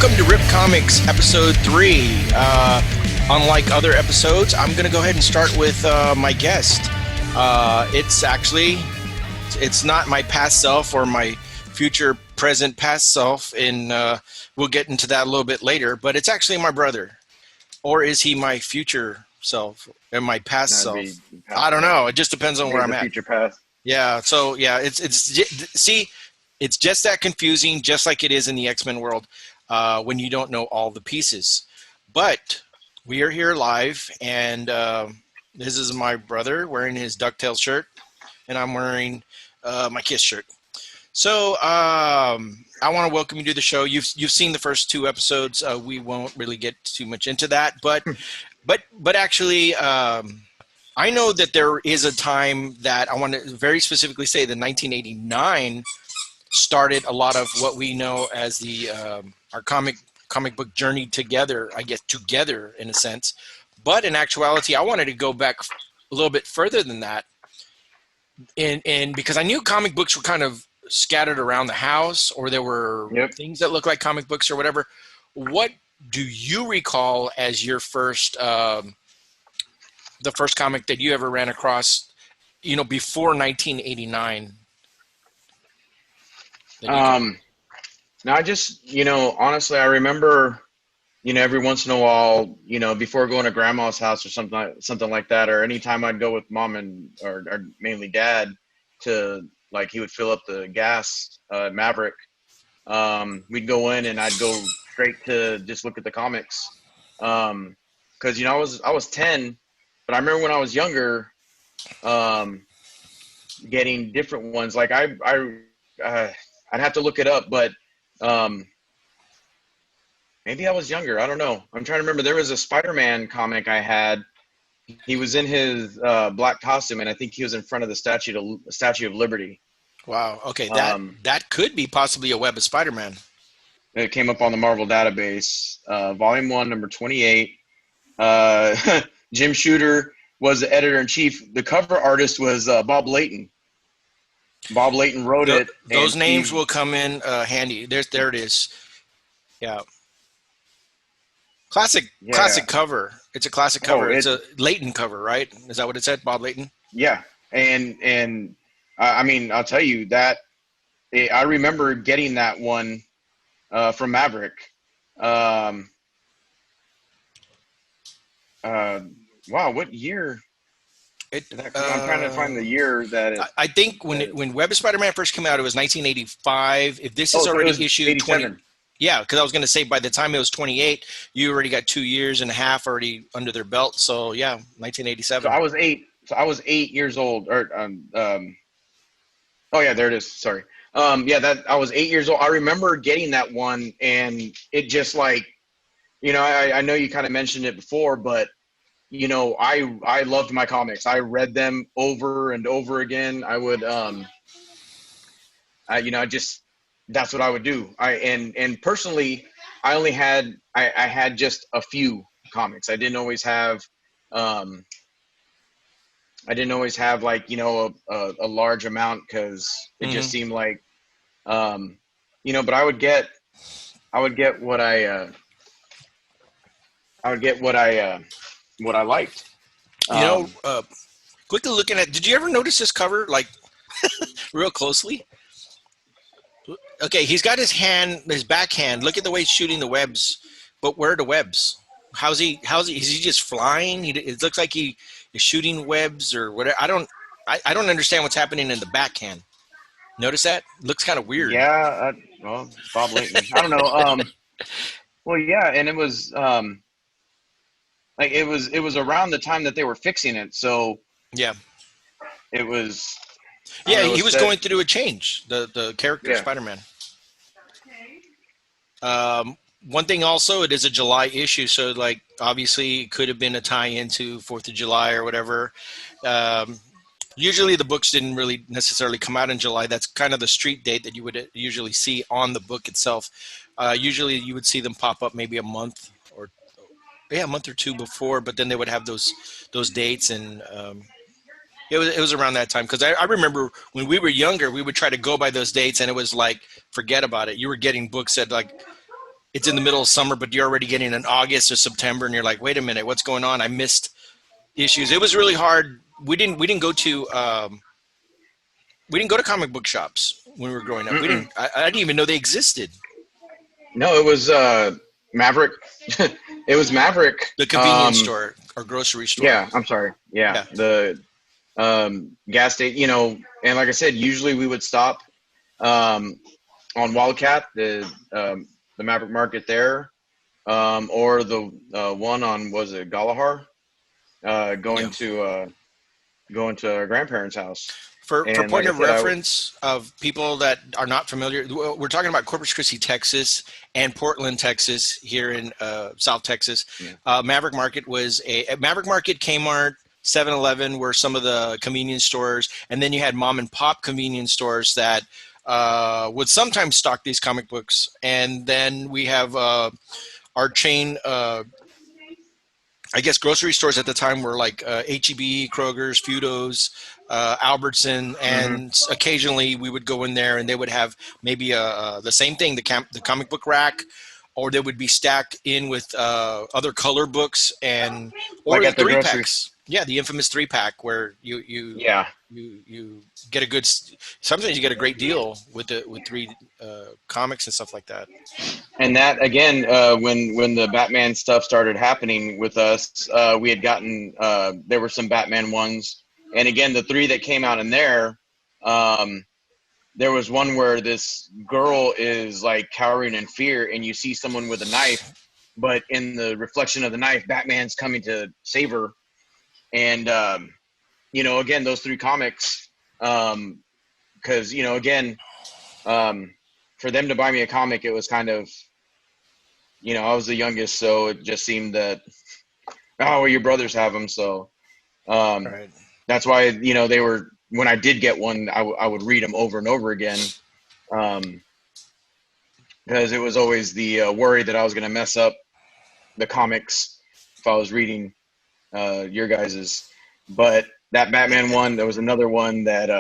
Welcome to Rip Comics episode 3. Unlike other episodes, I'm going to go ahead and start with my guest. It's not my past self or my future present past self, and we'll get into that a little bit later, but it's actually my brother. Or is he my future self and my past self? I don't know. It just depends on where I'm at. Future past. Yeah. So yeah, it's just that confusing, just like it is in the X-Men world when you don't know all the pieces. But we are here live, and this is my brother wearing his DuckTales shirt, and I'm wearing my Kiss shirt. So I want to welcome you to the show. You've seen the first 2 episodes. We won't really get too much into that, but actually, I know that there is a time that I want to very specifically say that 1989 started a lot of what we know as the our comic book journey together. I guess together in a sense, but in actuality, I wanted to go back a little bit further than that, and because I knew comic books were kind of scattered around the house, or there were things that looked like comic books or whatever. What do you recall as your first, the first comic that you ever ran across, before 1989? No, I just, honestly, I remember, every once in a while, before going to grandma's house or something like that, or anytime I'd go with mom or mainly dad to, like, he would fill up the gas, Maverick. We'd go in and I'd go straight to just look at the comics. Cause I was 10, but I remember when I was younger, getting different ones. Like I'd have to look it up, but, maybe I was younger. I don't know. I'm trying to remember. There was a Spider-Man comic I had. He was in his black costume, and I think he was in front of the Statue of Liberty. Wow. Okay, that could be possibly a Web of Spider-Man. It came up on the Marvel database, Volume 1, number 28. Jim Shooter was the editor-in-chief. The cover artist was Bob Layton. Bob Layton wrote it. Those names will come in handy. There it is. Yeah. Classic cover. It's a classic cover. It's a Layton cover, right? Is that what it said, Bob Layton? Yeah, and I mean, I'll tell you that I remember getting that one from Maverick. Wow, what year? I'm trying to find the year that I think when Web of Spider-Man first came out, it was 1985. If this is already issued 20. Yeah, because I was going to say by the time it was 28, you already got 2 years and a half already under their belt. So yeah, 1987. So I was 8. So I was 8 years old. Or oh yeah, there it is. Sorry. That I was 8 years old. I remember getting that one, and it just like, I know you kind of mentioned it before, but I loved my comics. I read them over and over again. I would that's what I would do. And personally, I only had I had just a few comics. I didn't always have like a large amount, because it just seemed like but I would get what I liked. Quickly looking at, did you ever notice this cover like real closely? Okay, he's got his backhand. Look at the way he's shooting the webs. But where are the webs? How's he? Is he just flying? It looks like he is shooting webs or whatever. I don't understand what's happening in the backhand. Notice that? It looks kind of weird. Yeah. Well, it's Bob Layton. I don't know. Well, yeah, and it was it was around the time that they were fixing it. So yeah, it was. Yeah, he was going through a change, the character Spider-Man. One thing also, it is a July issue, so like obviously it could have been a tie-in to 4th of July or whatever. Usually the books didn't really necessarily come out in July. That's kind of the street date that you would usually see on the book itself. Usually you would see them pop up maybe a month or 2 before, but then they would have those dates, and It was around that time, because I remember when we were younger, we would try to go by those dates, and it was like, forget about it. You were getting books at like it's in the middle of summer, but you're already getting in August or September, and you're like, wait a minute, what's going on? I missed issues. It was really hard. We didn't go to comic book shops when we were growing up. Mm-mm. I didn't even know they existed. No, it was Maverick. It was Maverick. The convenience store or grocery store. Yeah, I'm sorry. Yeah, Yeah. the gas station. And like I said, usually we would stop um, on Wildcat, the Maverick Market there, or the one on was it Galahar, Yeah. going to our grandparents' house. For And like point I of said, reference of people that are not familiar, we're talking about Corpus Christi, Texas, and Portland, Texas, here in South Texas. yeah, Maverick Market was a Maverick Market, Kmart, 7-Eleven were some of the convenience stores, and then you had mom and pop convenience stores that would sometimes stock these comic books. And then we have our chain. I guess grocery stores at the time were like HEB, Kroger's, Feudo's, Albertson, hmm and occasionally we would go in there and they would have maybe the same thing, the comic book rack, or they would be stacked in with other color books and like or the at the three grocery. packs. Yeah, the infamous 3-pack where Yeah, you get a good. Sometimes you get a great deal with three comics and stuff like that. and that again, when the Batman stuff started happening with us, we had gotten there were some Batman ones, and again the three that came out in there. Um, there was one where this girl is like cowering in fear, and you see someone with a knife, but in the reflection of the knife, Batman's coming to save her. And again, those three comics, because again, for them to buy me a comic, it was kind of, I was the youngest, so it just seemed that, oh, well, your brothers have them, so um, Right. that's why they were. When I did get one, I would read them over and over again. Um, because it was always the worry that I was going to mess up the comics if I was reading your guys's. But that Batman one, there was another one that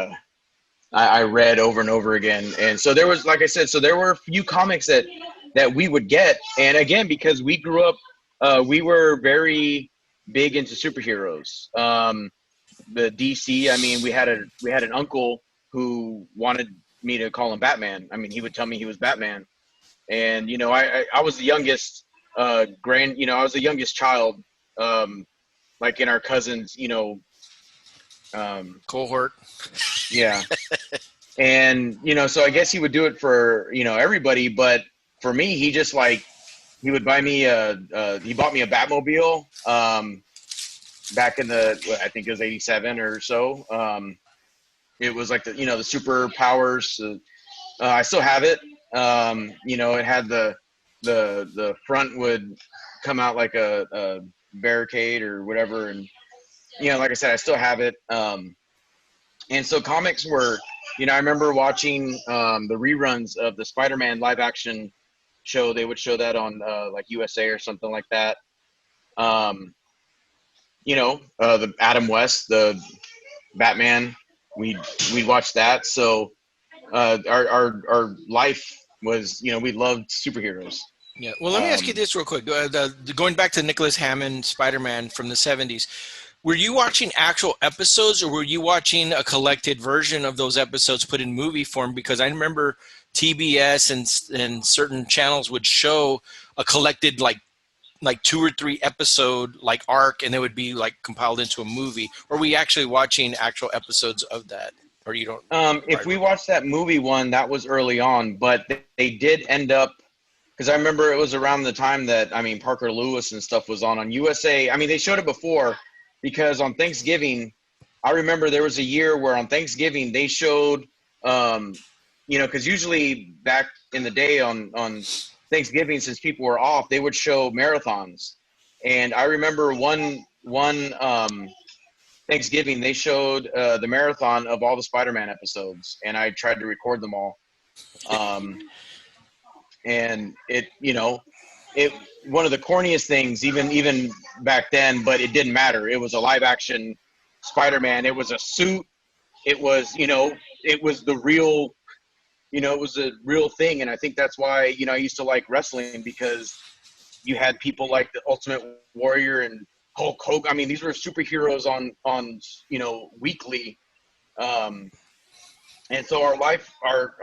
I read over and over again. And so there was, like I said, so there were a few comics that we would get. And again, because we grew up, we were very big into superheroes. The DC, I mean, we had an uncle who wanted me to call him Batman. I mean, he would tell me he was Batman. And I was the youngest I was the youngest child, um like in our cousins, um Cohort. yeah. And so I guess he would do it for everybody, but for me, he just like he would buy me he bought me a Batmobile back in I think it was 87 or so. It was like the superpowers. I still have it. It had the front would come out like a barricade or whatever, and like I said, I still have it. And so comics were, I remember watching the reruns of the Spider-Man live action show. They would show that on like USA or something like that. Um, the Adam West, the Batman. We'd watch that. So our life was, we loved superheroes. Yeah. Well, let me ask you Um, this real quick. Going back to Nicholas Hammond Spider-Man from the 70s, were you watching actual episodes or were you watching a collected version of those episodes put in movie form? Because I remember TBS and certain channels would show a collected like 2 or 3 episode like arc, and they would be like compiled into a movie. Or were we actually watching actual episodes of that? Or you don't? if we watched that movie one, that was early on, but they did end up, because I remember it was around the time that, I mean, Parker Lewis and stuff was on USA. I mean, they showed it before, because on Thanksgiving, I remember there was a year where on Thanksgiving they showed, because usually back in the day on Thanksgiving, since people were off, they would show marathons. And I remember one Thanksgiving they showed the marathon of all the Spider-Man episodes, and I tried to record them all. Um, and it one of the corniest things even back then, but it didn't matter. It was a live action Spider-Man. It was a suit. It was it was the real it was a real thing. And I think that's why, I used to like wrestling, because you had people like the Ultimate Warrior and Hulk Hogan. I mean, these were superheroes on weekly. Um, and so our life, our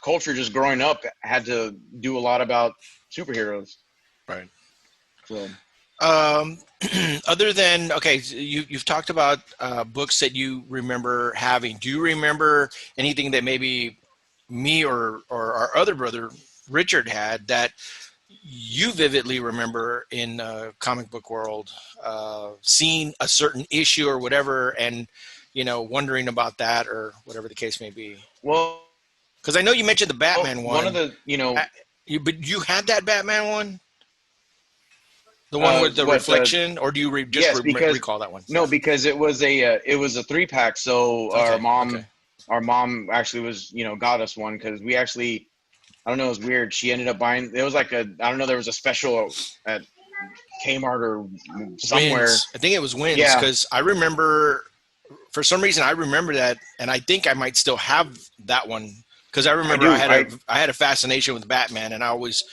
culture just growing up had to do a lot about superheroes. Right. So Um, other than okay, so you've talked about books that you remember having. Do you remember anything that maybe me or our other brother Richard had that you vividly remember in comic book world, seeing a certain issue or whatever, and wondering about that or whatever the case may be? well, Because I know you mentioned the Batman one of one, the uh, but you had that Batman one, the one with the what reflection, or do you just yes, because recall that one? no, Yeah. because it was a 3-pack. So our Okay. mom Okay. our mom actually was got us one, because we actually, I don't know, it was weird. She ended up buying, it was like I don't know, there was a special at Kmart or somewhere. Wins. I think it was Wins Yeah, because I remember for some reason I remember that, and I think I might still have that one because I I remember do. I had a fascination with Batman, and I always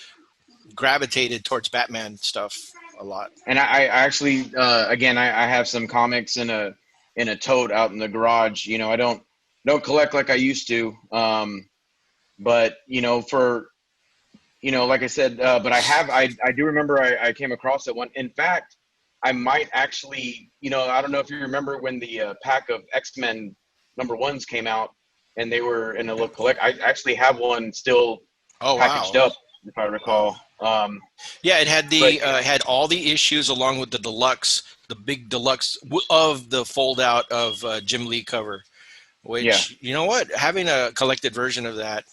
gravitated towards Batman stuff a lot. I actually, again, I have some comics in a tote out in the garage. I don't collect like I used to. But for like I said, but I do remember I came across that one. In fact, I might actually, I don't know if you remember when the pack of X-Men #1s came out, and they were in a look collect. I actually have one still Oh packaged wow, up, if I wow. recall. Yeah, it had But had all the issues along with the deluxe, the big deluxe of the fold out of Jim Lee cover. yeah, Which you know what, having a collected version of that,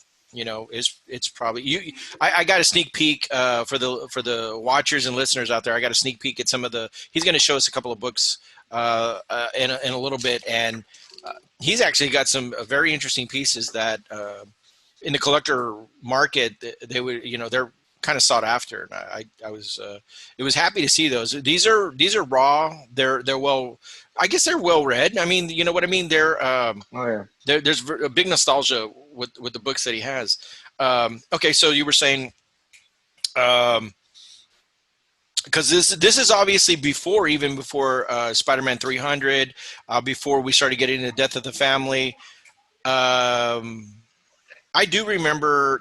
is it's probably you. I got a sneak peek for the watchers and listeners out there. I got a sneak peek at some of the. He's going to show us a couple of books in a little bit, and he's actually got some very interesting pieces that in the collector market they would they're kind of sought after, and I was it was happy to see those. These are raw. They're well, I guess they're well read. I mean, you know what I mean. oh yeah. There's a big nostalgia with the books that he has. Okay, so you were saying um, because this is obviously before even before Spider-Man 300, before we started getting into Death of the Family. Um, I do remember,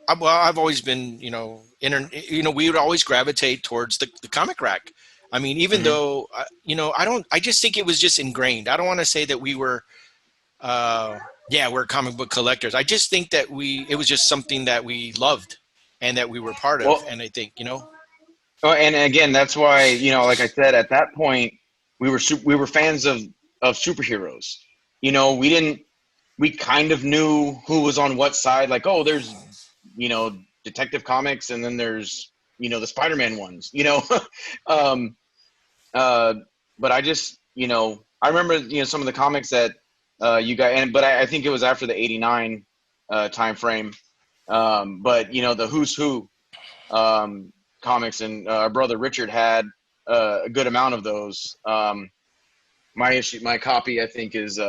I've always been, we would always gravitate towards the comic rack. I mean, even Hmm. though, I just think it was just ingrained. I don't want to say that we were, yeah, we're comic book collectors. I just think that it was just something that we loved and that we were part of. Well, And I think, and again, that's why, like I said, at that point, we were fans of superheroes. We didn't we kind of knew who was on what side. Like, oh, there's Detective Comics, and then there's the Spider-Man ones. um, uh, but I just I remember some of the comics that you got, but I think it was after the '89 time frame. But the Who's Who um, comics, and our brother Richard had a good amount of those. My copy, I think, is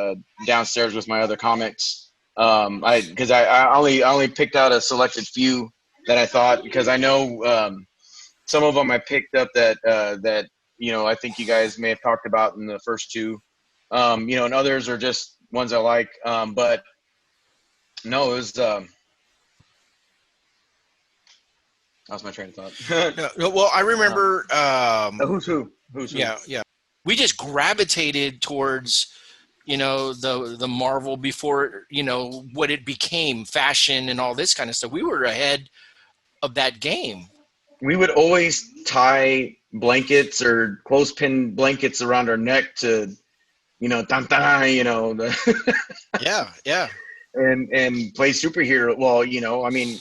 downstairs with my other comics. Because I only picked out a selected few that I thought, because I know some of them I picked up that I think you guys may have talked about in the first two. And others are just ones I like. But no, it was that was my train of thought. no, no, well, I um, remember, who's who? Who's who? yeah, yeah, we just gravitated towards the Marvel before what it became, fashion and all this kind of stuff. We were ahead of that game. We would always tie blankets or clothespin blankets around our neck to, dun, dun, Yeah, yeah, and play superhero. Well, I mean,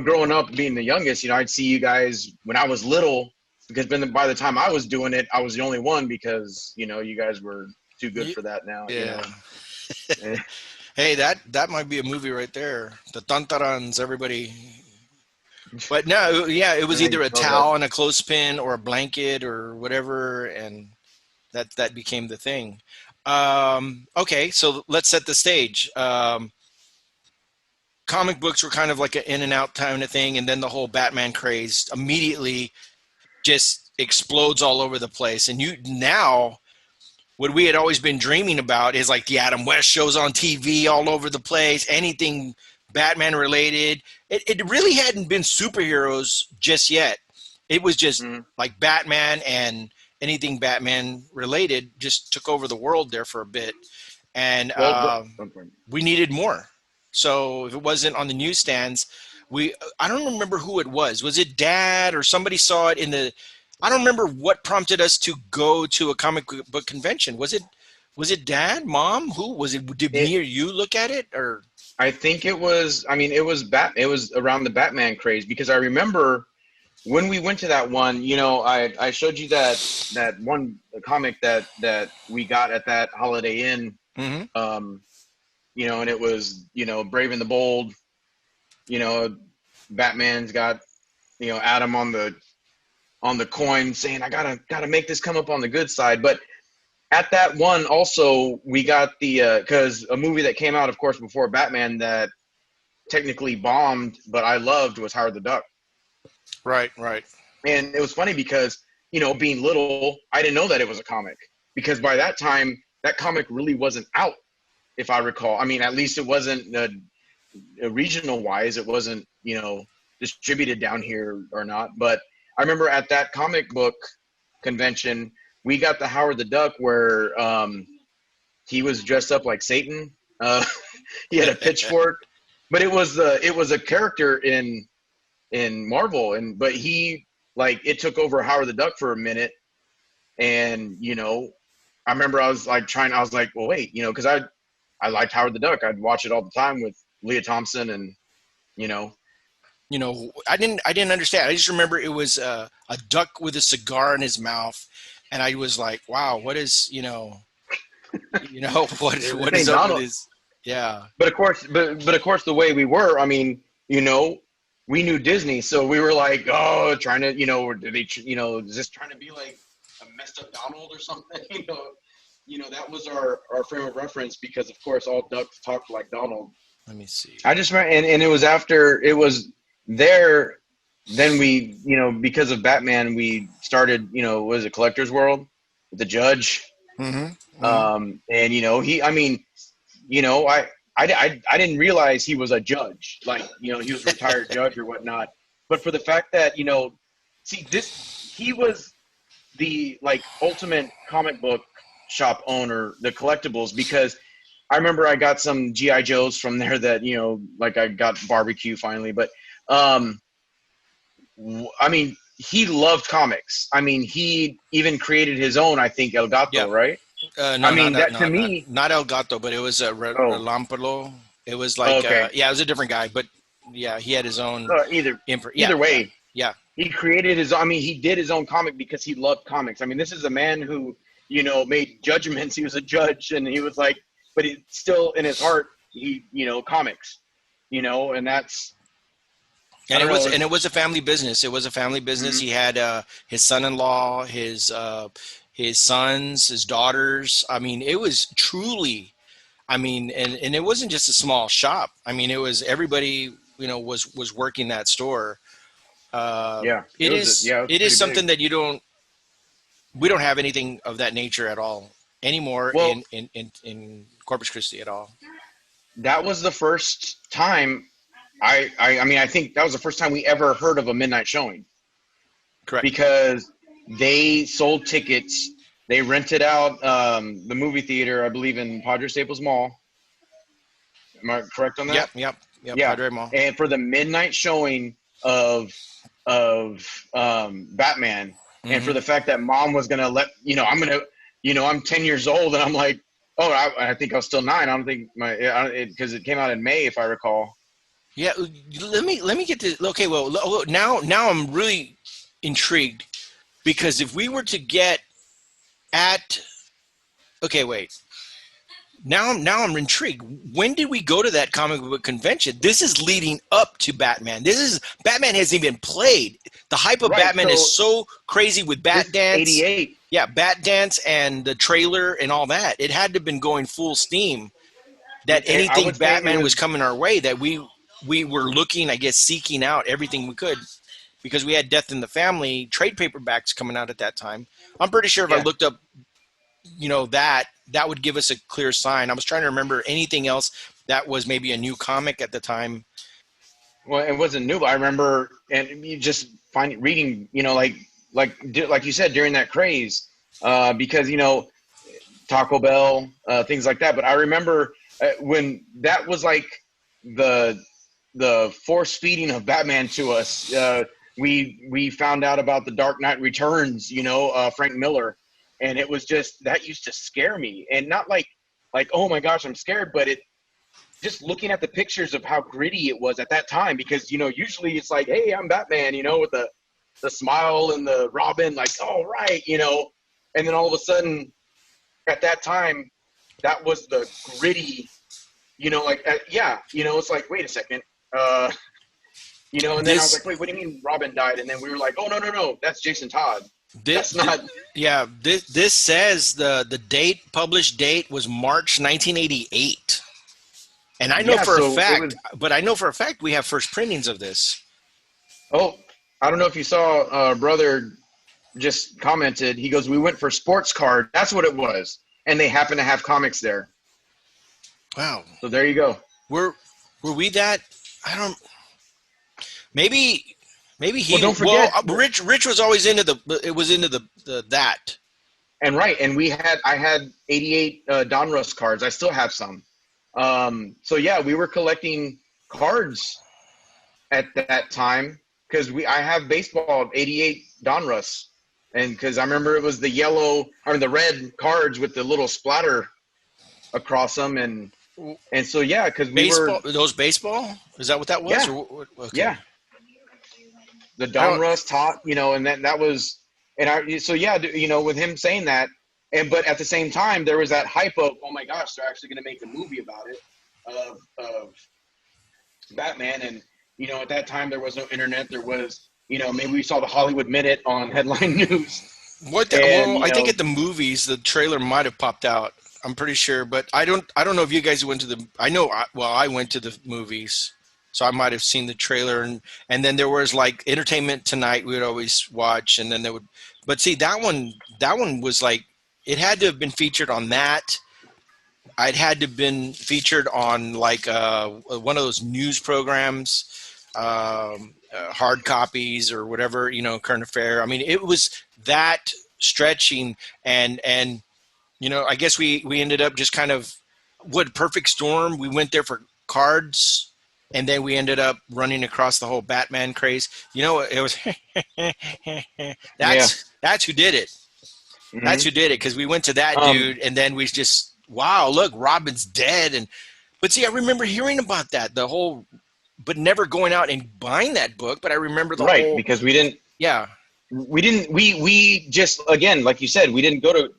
growing up being the youngest, I'd see you guys when I was little, because by the time I was doing it, I was the only one, because you guys were too good for that now. yeah. Eh, Hey, that might be a movie right there. The Tantarans, everybody. But no, yeah, it was I either a love that. towel and a clothespin or a blanket or whatever, and that became the thing. Okay, so let's set the stage. Comic books were kind of like an in and out kind of thing, and then the whole Batman craze immediately just explodes all over the place. And you now, what we had always been dreaming about is like the Adam West shows on TV all over the place, anything Batman related. It really hadn't been superheroes just yet. It was just Mhm. like Batman, and anything Batman related just took over the world there for a bit. And Well, we needed more. So if it wasn't on the newsstands, we I don't remember who it was. Was it Dad or somebody saw it in the? I don't remember what prompted us to go to a comic book convention. Was it Dad, Mom? Who was it? Did it me or you look at it or? I think it was. I mean, it was around the Batman craze because I remember when we went to that one. I showed you that one comic that we got at that Holiday Inn. Mm-hmm. Um, and it was Brave and the Bold. You know, Batman's got Adam on the coin saying I gotta make this come up on the good side, but at that one also we got the because a movie that came out of course before Batman that technically bombed but I loved was Howard the Duck. Right, right. And it was funny because being little I didn't know that it was a comic because by that time that comic really wasn't out, if I recall. I mean, at least it wasn't regional wise, it wasn't distributed down here or not. But I remember at that comic book convention we got the Howard the Duck where he was dressed up like Satan. uh, he had a pitchfork, but it was a character in Marvel, and but he like it took over Howard the Duck for a minute. And I remember I was like I was like, well, wait, because I liked Howard the Duck. I'd watch it all the time with Leah Thompson, and you know, I didn't understand. I just remember it was a duck with a cigar in his mouth, and I was like, wow, what is what it is ain't up with Donald. his? Yeah. But of course, but of course, the way we were, I mean, we knew Disney, so we were like, oh, trying to, or did they, is this trying to be like a messed up Donald or something? That was our frame of reference because, of course, all ducks talked like Donald. Let me see. I just remember, and it was after it was there. Then we, because of Batman, we started, what is it, Collector's World with the Judge. Mm-hmm. Mm-hmm. And he, I mean, I didn't realize he was a judge, like he was a retired judge or whatnot. But for the fact that see this, he was the like ultimate comic book shop owner, the collectibles, because I remember I got some GI Joes from there that like I got barbecue finally, but um, I mean he loved comics. I mean he even created his own. I think El Yeah. Gato, right? I No, mean that to not me. not El Gato, but it was Oh, Relampolo. It was like okay. yeah, it was a different guy, but yeah, he had his own Either imprint. Yeah, either yeah, way, yeah. he created his. I mean, he did his own comic because he loved comics. I mean, this is a man who made judgments. He was a judge, and he was like, but he still in his heart, he comics, and that's I And don't know. it was a family business. It was a family business. Mhm. He had his son-in-law, his sons, his daughters. I mean, it was truly. I mean, and it wasn't just a small shop. I mean, it was everybody. Was working that store. Yeah, It is it was it is pretty big. something that we don't have anything of that nature at all anymore Well, in Corpus Christi at all. that was the first time. I mean, I think that was the first time we ever heard of a midnight showing Correct. because they sold tickets. They rented out the movie theater, I believe, in Padre Staples Mall. Am I correct on Yep, that? yep, yep. Yeah. Padre Mall. And for the midnight showing of Batman, and for Hmm. the fact that Mom was gonna let I'm 10 years old, and I'm like, oh, I think I was still 9. I don't think because it came out in May, if I recall. Yeah, let me get to okay. Well, now I'm really intrigued because if we were to get at okay, wait. now I'm intrigued. When did we go to that comic book convention? This is leading up to Batman. This is Batman hasn't even played. The hype of Right. Batman is So so crazy with this Bat Dance. 88. Yeah, Bat Dance and the trailer and all that. It had to have been going full steam. That I anything would say it Batman was was. coming our way, that we were looking, I guess, seeking out everything we could because we had Death in the Family trade paperbacks coming out at that time. I'm pretty sure if I Yeah. looked up, that would give us a clear sign. I was trying to remember anything else that was maybe a new comic at the time. Well, it wasn't new, but I remember, and you just find reading, like you said during that craze, because Taco Bell, things like that. But I remember when that was like the force feeding of Batman to us. We found out about the Dark Knight Returns, Frank Miller, and it was just that used to scare me, and not like oh my gosh I'm scared, but it just looking at the pictures of how gritty it was at that time, because usually it's like, hey, I'm Batman, with the smile and the Robin, like, all right, and then all of a sudden at that time that was the gritty, like yeah, it's like, wait a second, and then I was This like, wait, what do you mean Robin died? And then we were like, oh no, that's Jason Todd. That's this, not. yeah, this says the date published date was March 1988. And I know Yeah, for a so it was. fact, but I know for a fact we have first printings of this. Oh, I don't know if you saw, brother just commented. He goes, "We went for sports card. That's what it was, and they happen to have comics there. Wow. So there you go." Were were we that? I don't. Maybe maybe Well, he. don't Well, forget, Rich was always into the. It was into the that. and right, and I had 88 Donruss cards. I still have some. So yeah, we were collecting cards at that time because I have baseball 88 Donruss, and because I remember it was the yellow, I mean the red cards with the little splatter across them, and so yeah, because we were. Baseball. Those baseball. Is that what that was? Yeah, Or okay. yeah, the I don't. Donruss taught, and that was, and I, so yeah, with him saying that, but at the same time there was that hype of, oh my gosh, they're actually going to make a movie about it, of Batman. And at that time there was no internet. There was, maybe we saw the Hollywood Minute on headline news, and Well, I think at the movies the trailer might have popped out. I'm pretty sure, but I don't. I don't know if you guys went to the. I know. Well, I went to the movies, so I might have seen the trailer, and then there was like Entertainment Tonight. We would always watch, and then there would. But see that one was like it had to have been featured on that. I'd had to have been featured on like one of those news programs, hard copies or whatever, current affair. I mean, it was that stretching, and I guess we ended up just kind of what perfect storm. We went there for cards, and then we ended up running across the whole Batman craze. It was yeah. that's who did it. That's Hmm. who did it because we went to that um dude, and then we just wow, look, Robin's dead, but see, I remember hearing about that the whole, but never going out and buying that book. But I remember the right, whole, because we didn't yeah, we didn't we just, again, like you said, we didn't go to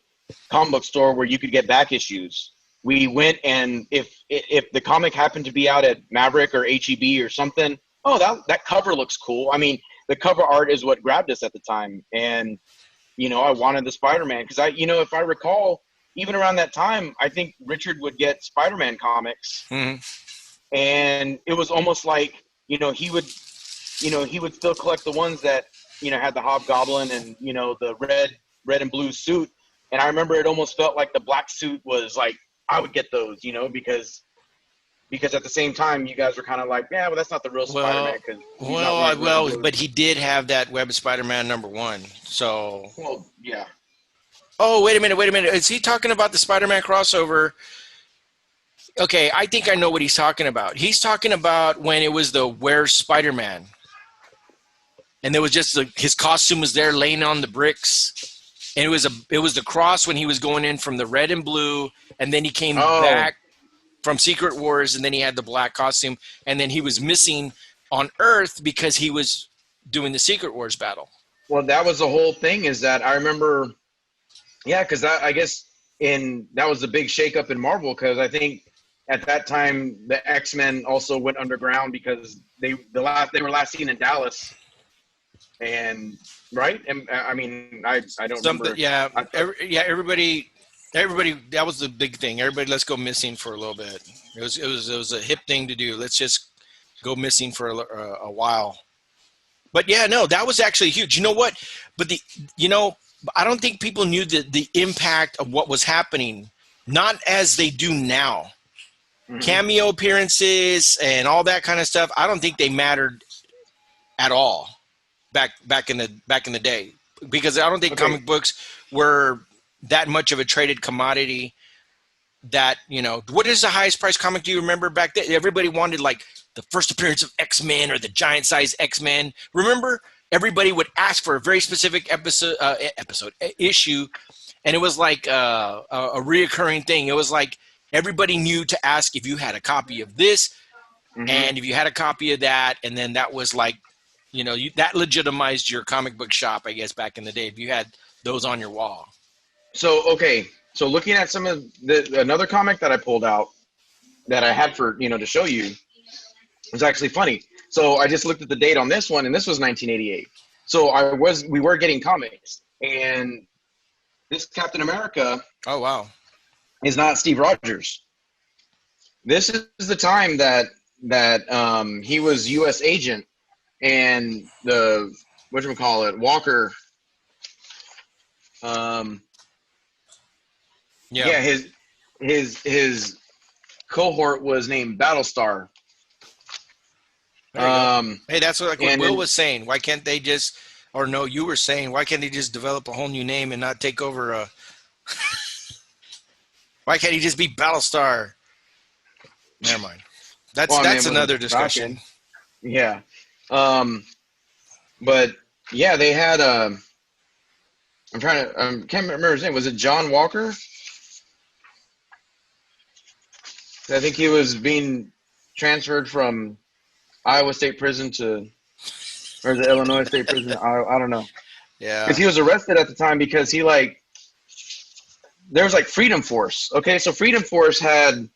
comic book store where you could get back issues. We went, and if the comic happened to be out at Maverick or HEB or something, oh, that cover looks cool. I mean, the cover art is what grabbed us at the time, and I wanted the Spider-Man because if I recall, even around that time, I think Richard would get Spider-Man comics, hmm and it was almost like he would still collect the ones that had the Hobgoblin and the red and blue suit. And I remember it almost felt like the black suit was like, I would get those, because at the same time you guys were kind of like, yeah, well, that's not the real Spider-Man well, because he's not wearing red and blue. but he did have that Web of Spider-Man #1. So, Well, yeah. oh, wait a minute, is he talking about the Spider-Man crossover? Okay, I think I know what he's talking about. He's talking about when it was the Where's Spider-Man, and there was just his costume was there laying on the bricks. And it was the cross when he was going in from the red and blue, and then he came Oh, back from Secret Wars, and then he had the black costume, and then he was missing on Earth because he was doing the Secret Wars battle. well, that was the whole thing, is that I remember, yeah, because I guess and that was the big shakeup in Marvel because I think at that time the X-Men also went underground because they were last seen in Dallas, and right, and I mean I don't Something, remember. yeah, I thought, everybody. That was the big thing. Everybody, let's go missing for a little bit. It was a hip thing to do. Let's just go missing for a while. But yeah, no, that was actually huge. You know what? But I don't think people knew the impact of what was happening, not as they do now. mhm. Cameo appearances and all that kind of stuff. I don't think they mattered at all back in the day, because I don't think Okay, comic books were that much of a traded commodity. That, what is the highest price comic do you remember back then? Everybody wanted like the first appearance of X-Men or the giant size X-Men. Remember, everybody would ask for a very specific issue, and it was like a reoccurring thing. It was like everybody knew to ask if you had a copy of this, hmm. and if you had a copy of that, and then that was like, that legitimized your comic book shop, I guess, back in the day, if you had those on your wall. So okay, so looking at some of another comic that I pulled out that I had for to show you was actually funny. So I just looked at the date on this one, and this was 1988. So we were getting comics, and this Captain America Oh, wow. is not Steve Rogers. This is the time that he was U.S. agent, and the whatchamacallit, Walker. Um, Yeah. yeah, his cohort was named Battlestar. There you go. Um, Hey, that's what and Will then was saying. Why can't they just, or no, you were saying, why can't they just develop a whole new name and not take over why can't he just be Battlestar? Never mind. That's well, I mean, it that's wasn't another back discussion. in. Yeah. Um, but yeah, they had. I'm trying to. Can't remember his name. Was it John Walker? I think he was being transferred from Iowa State Prison to, or the Illinois State Prison. I don't know, because Yeah. he was arrested at the time because he like there was like Freedom Force. Okay, so Freedom Force had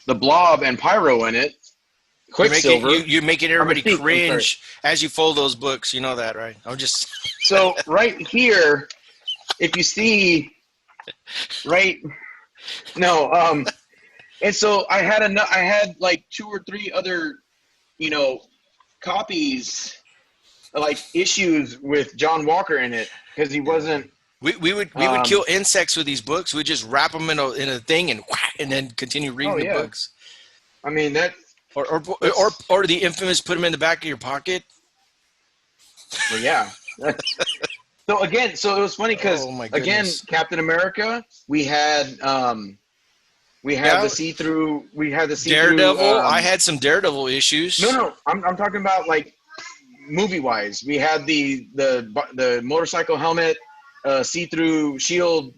the Blob and Pyro in it. You're making Quicksilver. you're making Or everybody Mystique. I'm sorry. cringe as you fold those books. You know that, right? I'm just So right here, if you see right, no, and so I had like two or three other, you know, copies, like issues with John Walker in it because he yeah. wasn't. We would kill insects with these books. We just wrap them in a thing and whack, and then continue Oh reading the yeah, books. I mean that Or that's or the infamous put them in the back of your pocket. well, yeah. So again, so it was funny because Oh my again, goodness. Captain America, we had Yeah, the see through. Daredevil. I had some Daredevil issues. No, I'm talking about like movie wise. We had the motorcycle helmet, see through shield.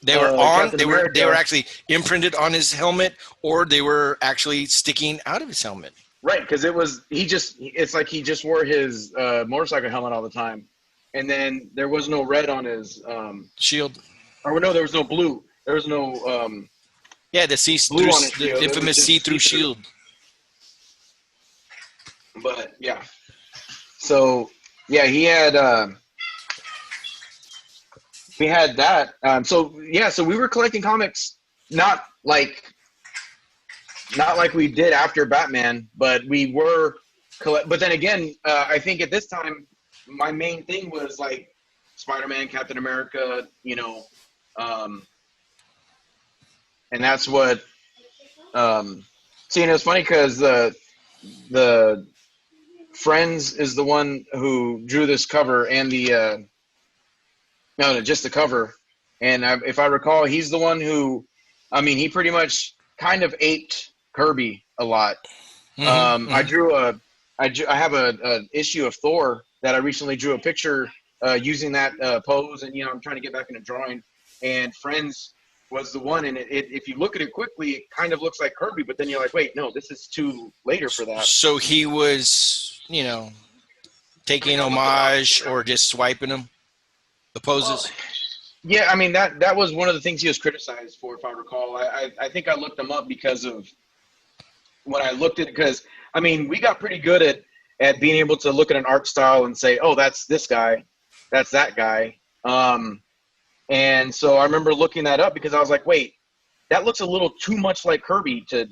They were on. Captain They were America, actually imprinted on his helmet, or they were actually sticking out of his helmet. right? Because it's like he just wore his motorcycle helmet all the time, and then there was no red on his Shield. or no, there was no blue. There was no Yeah, blue on his the shield. It was infamous just see-through see-through. shield. But yeah, so yeah, we had that. So yeah, so we were collecting comics, not like not like we did after Batman, but we were collect. But then again, I think at this time, my main thing was like Spider-Man, Captain America, um, and that's what. See, and it's funny because the Friends is the one who drew this cover and the no, just the cover. And if I recall, he's the one who, I mean, he pretty much kind of aped Kirby a lot. I Mm-hmm. drew I have a issue of Thor that I recently drew a picture using that pose, and I'm trying to get back into drawing. And Friends was the one, and if you look at it quickly, it kind of looks like Kirby, but then you're like, wait, no, this is too later for that. So he was, I mean, taking I looked it up. homage or just swiping them, the Well, poses. Yeah, I mean that was one of the things he was criticized for, if I recall. I think I looked him up because of when I looked at, because I mean we got pretty good at being able to look at an art style and say, oh, that's this guy, that's that guy. And so I remember looking that up because I was like, wait, that looks a little too much like Kirby to,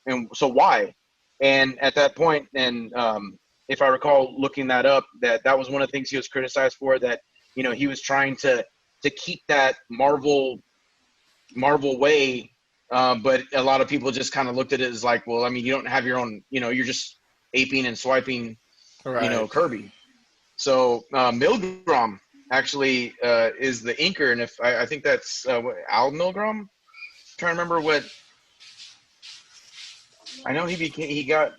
and so why? And at that point, and if I recall looking that up, that was one of the things he was criticized for, that, he was trying to keep that Marvel way. But a lot of people just kind of looked at it as like, well, I mean, you don't have your own, you're just aping and swiping, Right. Kirby. So Milgrom actually is the inker, and if I think that's Al Milgrom. I'm trying to remember what I know he got.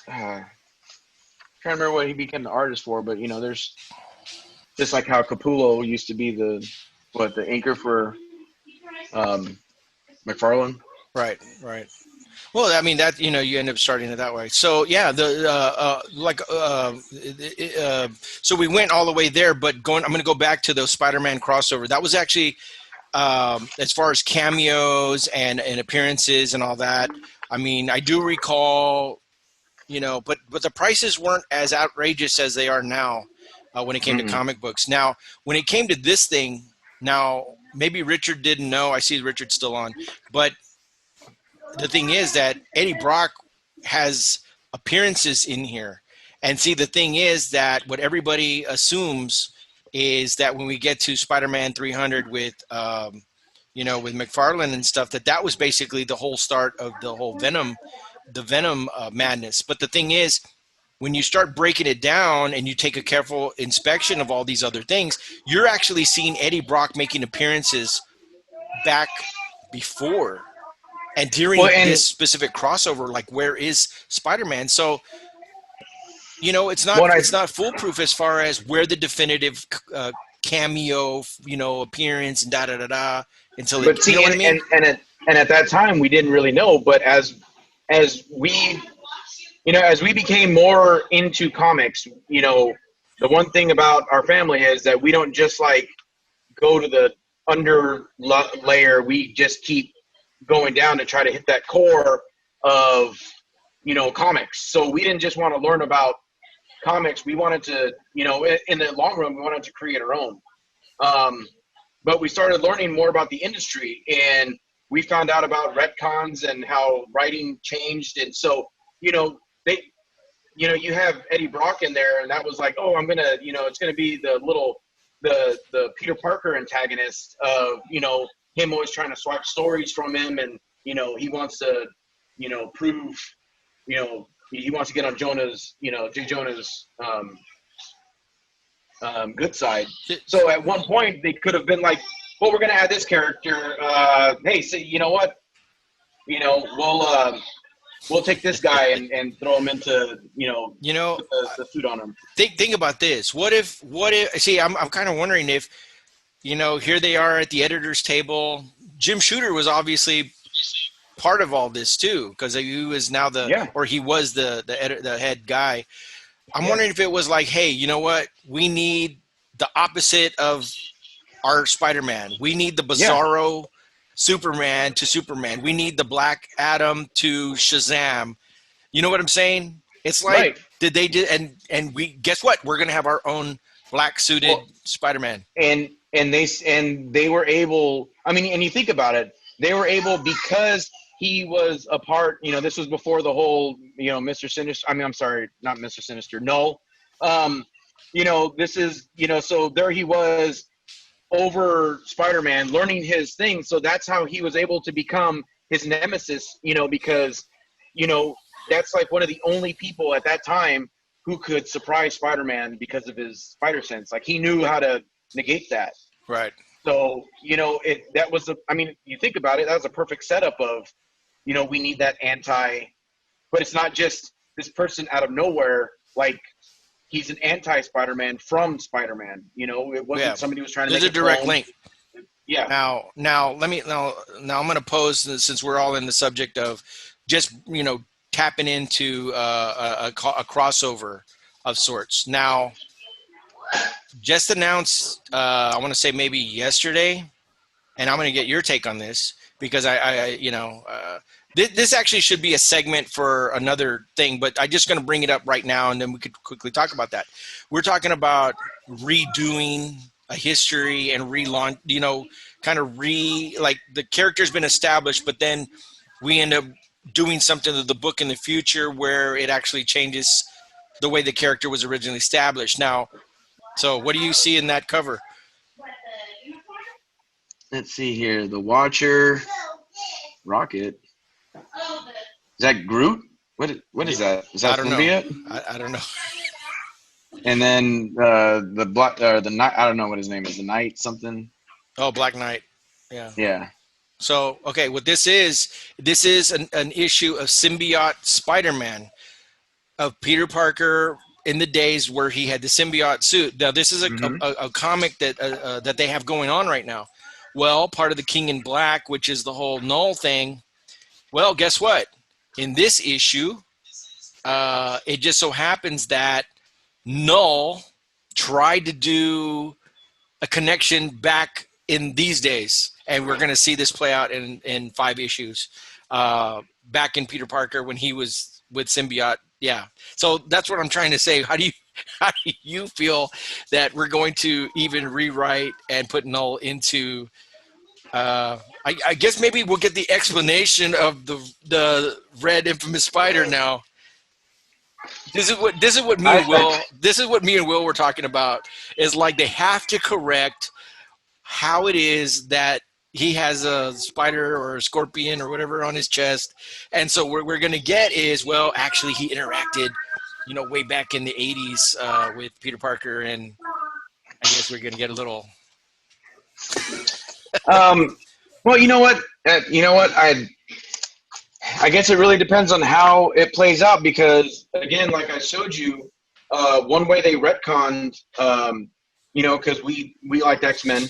Trying to remember what he became the artist for, but there's just like how Capullo used to be the inker for um, McFarlane. Right. Well, I mean that you end up starting it that way. So yeah, the so we went all the way there, but I'm going to go back to the Spider-Man crossover. That was actually as far as cameos and appearances and all that. I mean, I do recall, but the prices weren't as outrageous as they are now when it came to Mm-mm. comic books. Now, when it came to this thing, now maybe Richard didn't know. I see Richard's still on, but the thing is that Eddie Brock has appearances in here. And see, the thing is that what everybody assumes is that when we get to Spider-Man 300 with, with McFarlane and stuff, that was basically the whole start of the whole the Venom madness. But the thing is, when you start breaking it down and you take a careful inspection of all these other things, you're actually seeing Eddie Brock making appearances back before and Well, during this and specific crossover. Like, where is Spider-Man? So it's not what I it's not foolproof as far as where the definitive cameo appearance and da da da da until it, but you know see, what I mean. and at that time we didn't really know, but as we as we became more into comics, the one thing about our family is that we don't just like go to the under layer. We just keep going down to try to hit that core of comics. So we didn't just want to learn about comics. We wanted to, in the long run, we wanted to create our own. Um, but we started learning more about the industry, and we found out about retcons and how writing changed. And so, they, you have Eddie Brock in there, and that was like, oh, I'm gonna, it's gonna be the Peter Parker antagonist of, him always trying to swipe stories from him, and he wants to, prove, he wants to get on Jonah's, J. Jonah's good side. So at one point they could have been like, well, we're gonna add this character. Hey, so you know what? We'll take this guy and throw him into, you know put the suit on him. think about this. What if see, I'm kind of wondering if, here they are at the editor's table. Jim Shooter was obviously part of all this too, because he was now Yeah, he was the head guy. I'm yeah, wondering if it was like, hey, you know what? We need the opposite of our Spider-Man. We need the yeah. Bizarro Superman to Superman. We need the Black Adam to Shazam. You know what I'm saying? It's like, Right. did they do? And we guess what? We're gonna have our own black suited Well, Spider-Man. and they were able. I mean, and you think about it, they were able because he was a part. This was before the whole Mr. Sinister. I mean, I'm sorry, not Mr. Sinister. No, um, this is so there he was over Spider-Man, learning his thing. So that's how he was able to become his nemesis. Because you know that's like one of the only people at that time who could surprise Spider-Man because of his spider sense. Like he knew how to negate that. Right. So that was I mean, you think about it, that was a perfect setup of we need that but it's not just this person out of nowhere. Like he's an anti Spider-Man from Spider-Man. It Yeah. wasn't somebody who was trying to There's make a a direct clone. link. Yeah, Now let me now I'm going to pose, since we're all in the subject of just tapping into a crossover of sorts. Now, just announced, I want to say maybe yesterday, and I'm going to get your take on this because this actually should be a segment for another thing, but I'm just going to bring it up right now, and then we could quickly talk about that. We're talking about redoing a history and relaunch, kind of like the character's been established, but then we end up doing something to the book in the future where it actually changes the way the character was originally established. Now, so what do you see in that cover? Let's see here. The Watcher, Rocket. Is that Groot? What is that? Is I that don't know. symbiote? I don't know. And then the black the night. I don't know what his name is. The Knight something. Oh, Black Knight. Yeah. Yeah. So, okay, what this is an issue of symbiote Spider-Man, of Peter Parker in the days where he had the symbiote suit. Now, this is Mm-hmm. a comic that they have going on right now. Well, part of the King in Black, which is the whole Null thing. Well, guess what? In this issue, it just so happens that Null tried to do a connection back in these days, and we're going to see this play out in 5 issues. Back in Peter Parker when he was with symbiote, yeah. So that's what I'm trying to say. How do you feel that we're going to even rewrite and put Null into? I guess maybe we'll get the explanation of the red infamous spider now. I This is what me and Will were talking about. Is like they have to correct how it is that he has a spider or a scorpion or whatever on his chest. And so what we're going to get is, well, actually he interacted, way back in the 80s with Peter Parker. And I guess we're going to get a little. um. Well, you know what? You know what? I guess it really depends on how it plays out because again, like I showed you, one way they retconned, because we liked X-Men.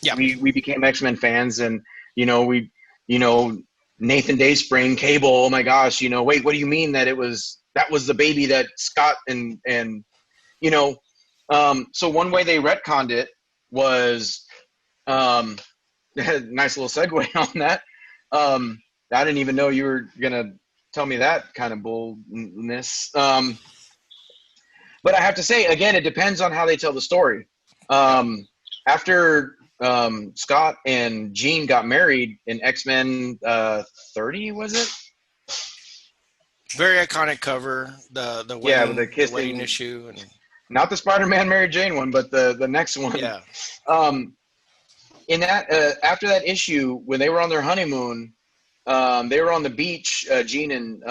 Yeah. We became X-Men fans, and we you know Nathan Dayspring, Cable. Oh my gosh, wait, what do you mean that that was the baby that Scott and you know so one way they retconned it was um nice little segue on that. I didn't even know you were gonna tell me that kind of boldness. But I have to say again, it depends on how they tell the story. Yep. After Scott and Jean got married in X-Men 30, was it? Very iconic cover. The Yeah, with wedding the the wedding kissing, issue and not the Spider-Man Mary Jane one, but the next one. yeah. Um, in that after that issue, when they were on their honeymoon, they were on the beach, Jean and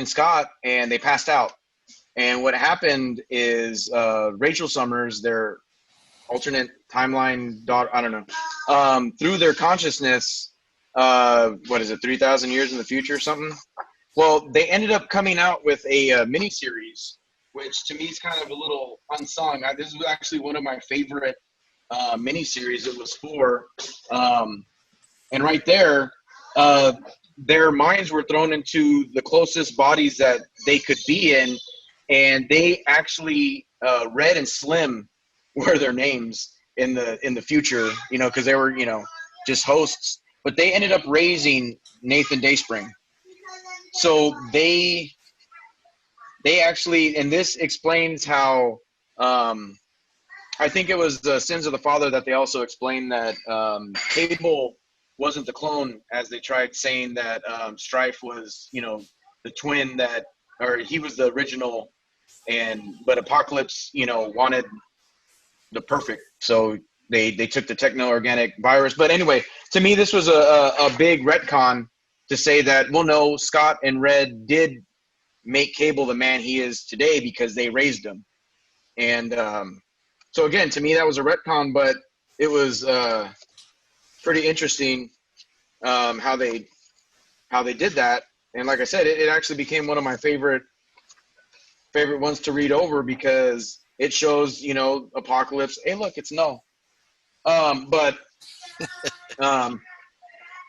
Scott, and they passed out. And what happened is Rachel Summers, their alternate timeline daughter, I don't know, through their consciousness, what is it, 3,000 years in the future or something? Well, they ended up coming out with a miniseries, which to me is kind of a little unsung. This was actually one of my favorite miniseries. It was 4. And right there, their minds were thrown into the closest bodies that they could be in, and they actually Red and Slim were their names in the future, because they were just hosts, but they ended up raising Nathan Dayspring. So they actually, and this explains how I think it was the Sins of the Father that they also explained that Cable wasn't the clone, as they tried saying that Strife was, the twin that, or he was the original, but Apocalypse, wanted the perfect, so they took the techno-organic virus. But anyway, to me, this was a big retcon to say that, well, no, Scott and Red did make Cable the man he is today because they raised him. And so again, to me, that was a retcon, but it was pretty interesting how they did that. And like I said, it actually became one of my favorite ones to read over because it shows, Apocalypse. Hey, look, it's Null. But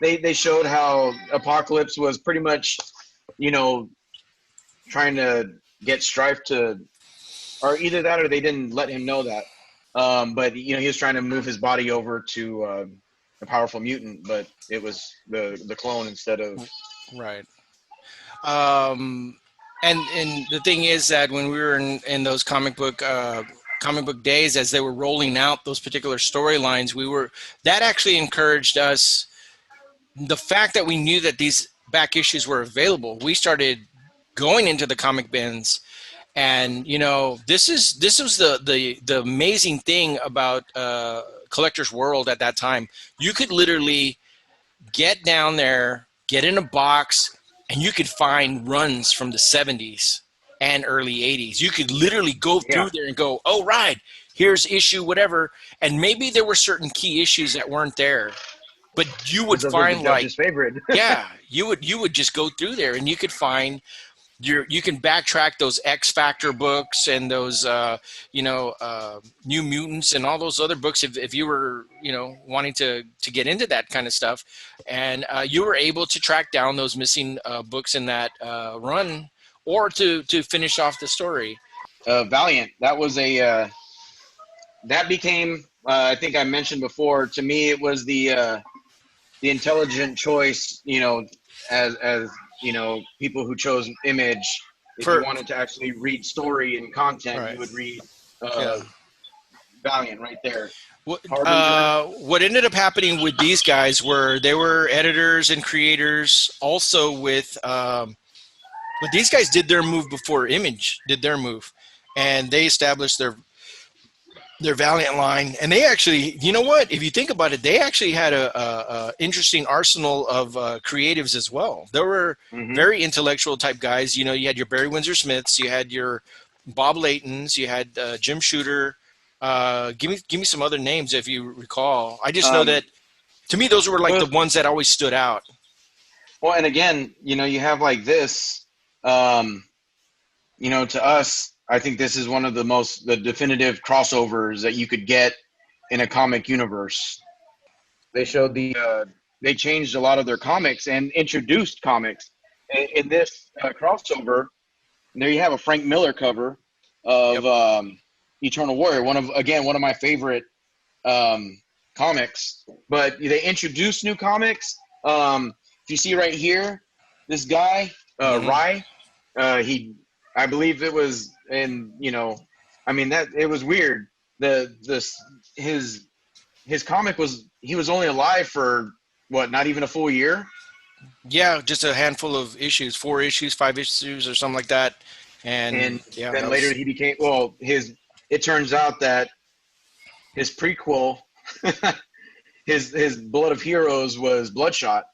they showed how Apocalypse was pretty much, trying to get Strife to, or either that or they didn't let him know that. But he was trying to move his body over to a powerful mutant, but it was the clone instead of. Right. Um, and the thing is that when we were in those comic book days, as they were rolling out those particular storylines, that actually encouraged us. The fact that we knew that these back issues were available, we started going into the comic bins. And this was the amazing thing about Collector's World at that time. You could literally get down there, get in a box, and you could find runs from the 70s and early 80s. You could literally go Yeah, through there and go, oh, right, here's issue whatever. And maybe there were certain key issues that weren't there, but you would because those are the find, like, judge's favorite. yeah, you would just go through there and you could find you can backtrack those X Factor books and those New Mutants and all those other books if you were wanting to get into that kind of stuff, and you were able to track down those missing books in that run, or to finish off the story. Valiant. That was that became. I think I mentioned before. To me, it was the intelligent choice. As people who chose Image. If you For wanted to actually read story and content, you right, would read yeah. Valiant right there. What Harbinger. what ended up happening with these guys were they were editors and creators also with but these guys did their move before Image did their move, and they established their Valiant line. And they actually, you know what? If you think about it, they actually had a interesting arsenal of creatives as well. There were Hmm. very intellectual type guys. You had your Barry Windsor Smiths, you had your Bob Laytons, you had Jim Shooter. Give me some other names if you recall. I just know that Um, to me those were like the well, ones that always stood out. well, and again, you have like this. Um, to us, I think this is one of the definitive crossovers that you could get in a comic universe. They showed they changed a lot of their comics and introduced comics in this crossover. There you have a Frank Miller cover of Yep. Eternal Warrior, one of my favorite comics. But they introduced new comics. If you see right here, this guy Hmm. Rye, he, I believe it was in, I mean that it was weird. The this his comic was, he was only alive for what, not even a full year. Yeah, just a handful of issues, 4 issues, 5 issues, or something like that. And And yeah, then that later was he became, well, it turns out that his prequel, his Blood of Heroes was Bloodshot.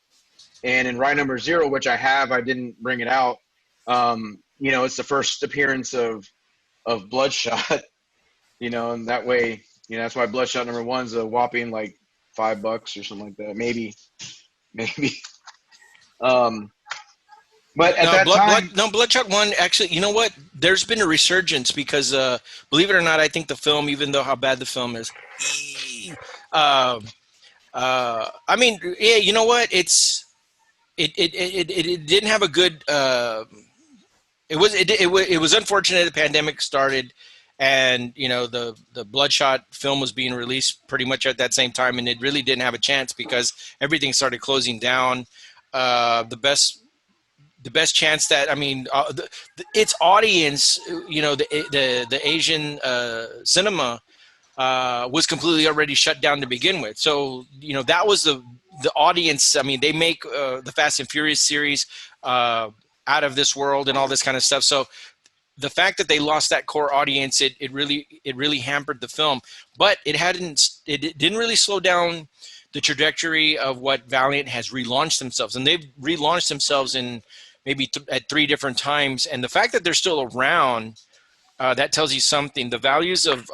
And in Rye number 0, which I didn't bring it out. It's the first appearance of Bloodshot. And that way, that's why Bloodshot number 1's a whopping like $5 or something like that, maybe. Um, but at no that time, Bloodshot one. Actually, you know what? There's been a resurgence because, believe it or not, I think the film, even though how bad the film is, um, I mean, yeah, you know what? It didn't have a good. It was unfortunate the pandemic started, and the Bloodshot film was being released pretty much at that same time, and it really didn't have a chance because everything started closing down. The best chance that, I mean, its audience, the Asian cinema was completely already shut down to begin with. So that was the audience. I mean, they make the Fast and Furious series out of this world and all this kind of stuff. So the fact that they lost that core audience, it really hampered the film. But it didn't really slow down the trajectory of what Valiant has relaunched themselves, and they've relaunched themselves in maybe at 3 different times. And the fact that they're still around, that tells you something. The values of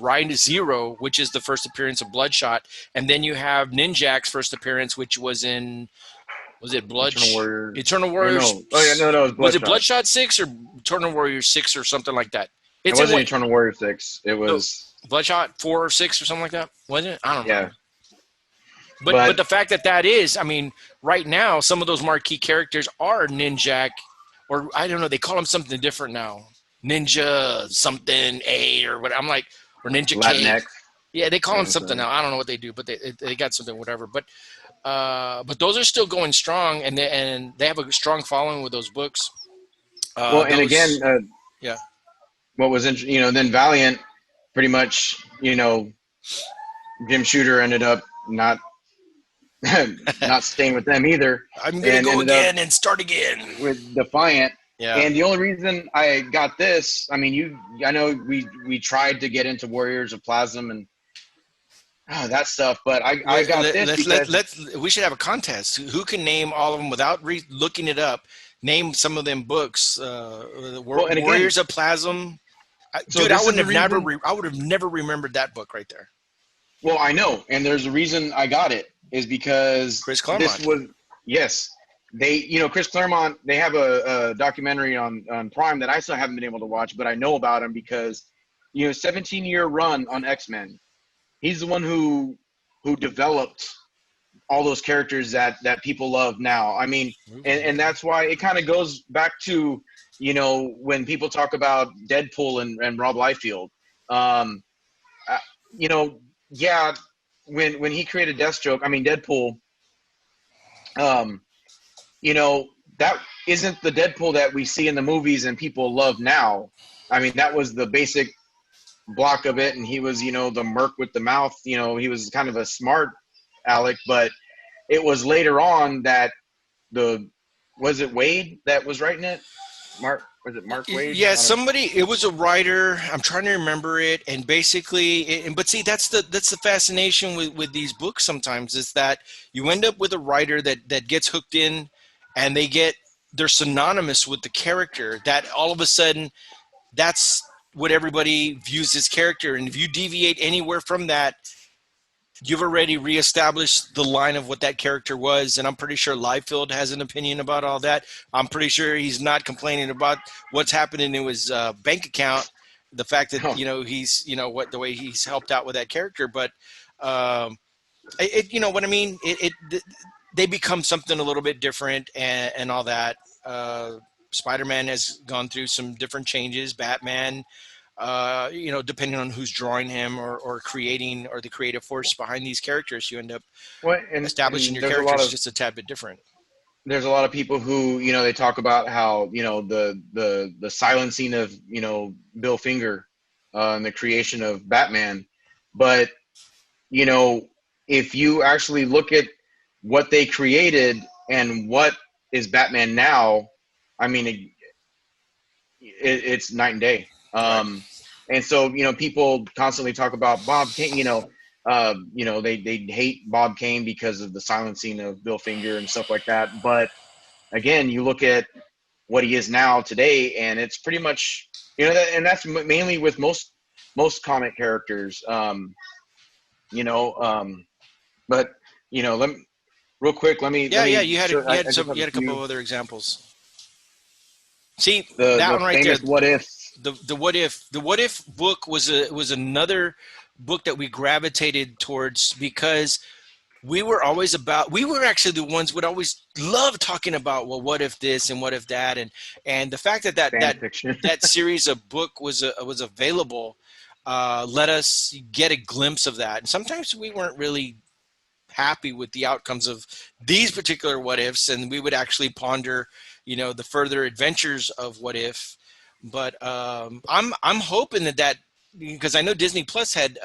Ryan Zero, which is the first appearance of Bloodshot, and then you have Ninjak's first appearance, which was it Eternal Warrior, Eternal or Warriors? no, oh yeah, no, it was Was it Bloodshot. Bloodshot 6 or Eternal Warrior 6 or something like that? It It's in wasn't what Eternal Warrior 6. It no, was, Bloodshot 4 or 6 or something like that. Was it? I don't yeah, remember. But but the fact that is, I mean, right now some of those marquee characters are Ninjak or I don't know, they call them something different now. Ninja something A or what. I'm like, or Ninja K. Latinx. Yeah, they call them Yeah, something so. now. I don't know what they do, but they got something, whatever. But those are still going strong, and they have a strong following with those books. Well, and again, Those, yeah. what was interesting, then Valiant, pretty much, Jim Shooter ended up not staying with them either, I'm gonna and go ended up again and start again. with Defiant. Yeah. And the only reason I got this, I mean, I know we tried to get into Warriors of Plasm and that stuff, but I got this because, We should have a contest. Who can name all of them without looking it up? Name some of them books. well, and again, Warriors of Plasm. so Dude, I this is wouldn't the have never. reason. I would have never remembered that book right there. Well, I know, and there's a reason I got it is because Chris this Claremont. was, yes, they, Chris Claremont, they have a documentary on Prime that I still haven't been able to watch, but I know about him because 17-year run on X-Men. He's the one who developed all those characters that people love now. I mean, and that's why it kind of goes back to when people talk about Deadpool and Rob Liefeld. Um, uh, you know, yeah, when he created Deathstroke, I mean Deadpool, um, that isn't the Deadpool that we see in the movies and people love now. I mean, that was the basic block of it, and he was, the merc with the mouth. He was kind of a smart Alec, but it was later on that was it Wade that was writing it? Was it Mark Wade? Yeah, I don't know. somebody. It was a writer. I'm trying to remember it. And basically, but see, that's the fascination with these books. Sometimes is that you end up with a writer that gets hooked in, and they're synonymous with the character. That all of a sudden, that's what everybody views as character. And if you deviate anywhere from that, you've already reestablished the line of what that character was. And I'm pretty sure Liefeld has an opinion about all that. I'm pretty sure he's not complaining about what's happening in his bank account, the fact that Oh, he's what the way he's helped out with that character. But you know what I mean. They become something a little bit different and all that. Spider-Man has gone through some different changes. Batman, depending on who's drawing him or creating or the creative force behind these characters, you end up well, establishing and your there's a lot characters of just a tad bit different. people who they talk about how the silencing of Bill Finger and the creation of Batman, but you know if you actually look at what they created and what is Batman now, I mean it's night and day. Right. And so people constantly talk about Bob Kane. They hate Bob Kane because of the silencing of Bill Finger and stuff like that. But again, you look at what he is now today, and it's pretty much and that's mainly with most comic characters. You know, but let me real quick. Yeah, yeah. You had a, Sure, you had I just some have you a had a couple of few. other examples. See that The one right there. famous what ifs. The what if book was another book that we gravitated towards because we were actually the ones would always love talking about, well, what if this and what if that, and the fact that Fan fiction. that series of book was available let us get a glimpse of that. And sometimes we weren't really happy with the outcomes of these particular what ifs, and we would actually ponder the further adventures of what if. But I'm hoping that because I know Disney Plus had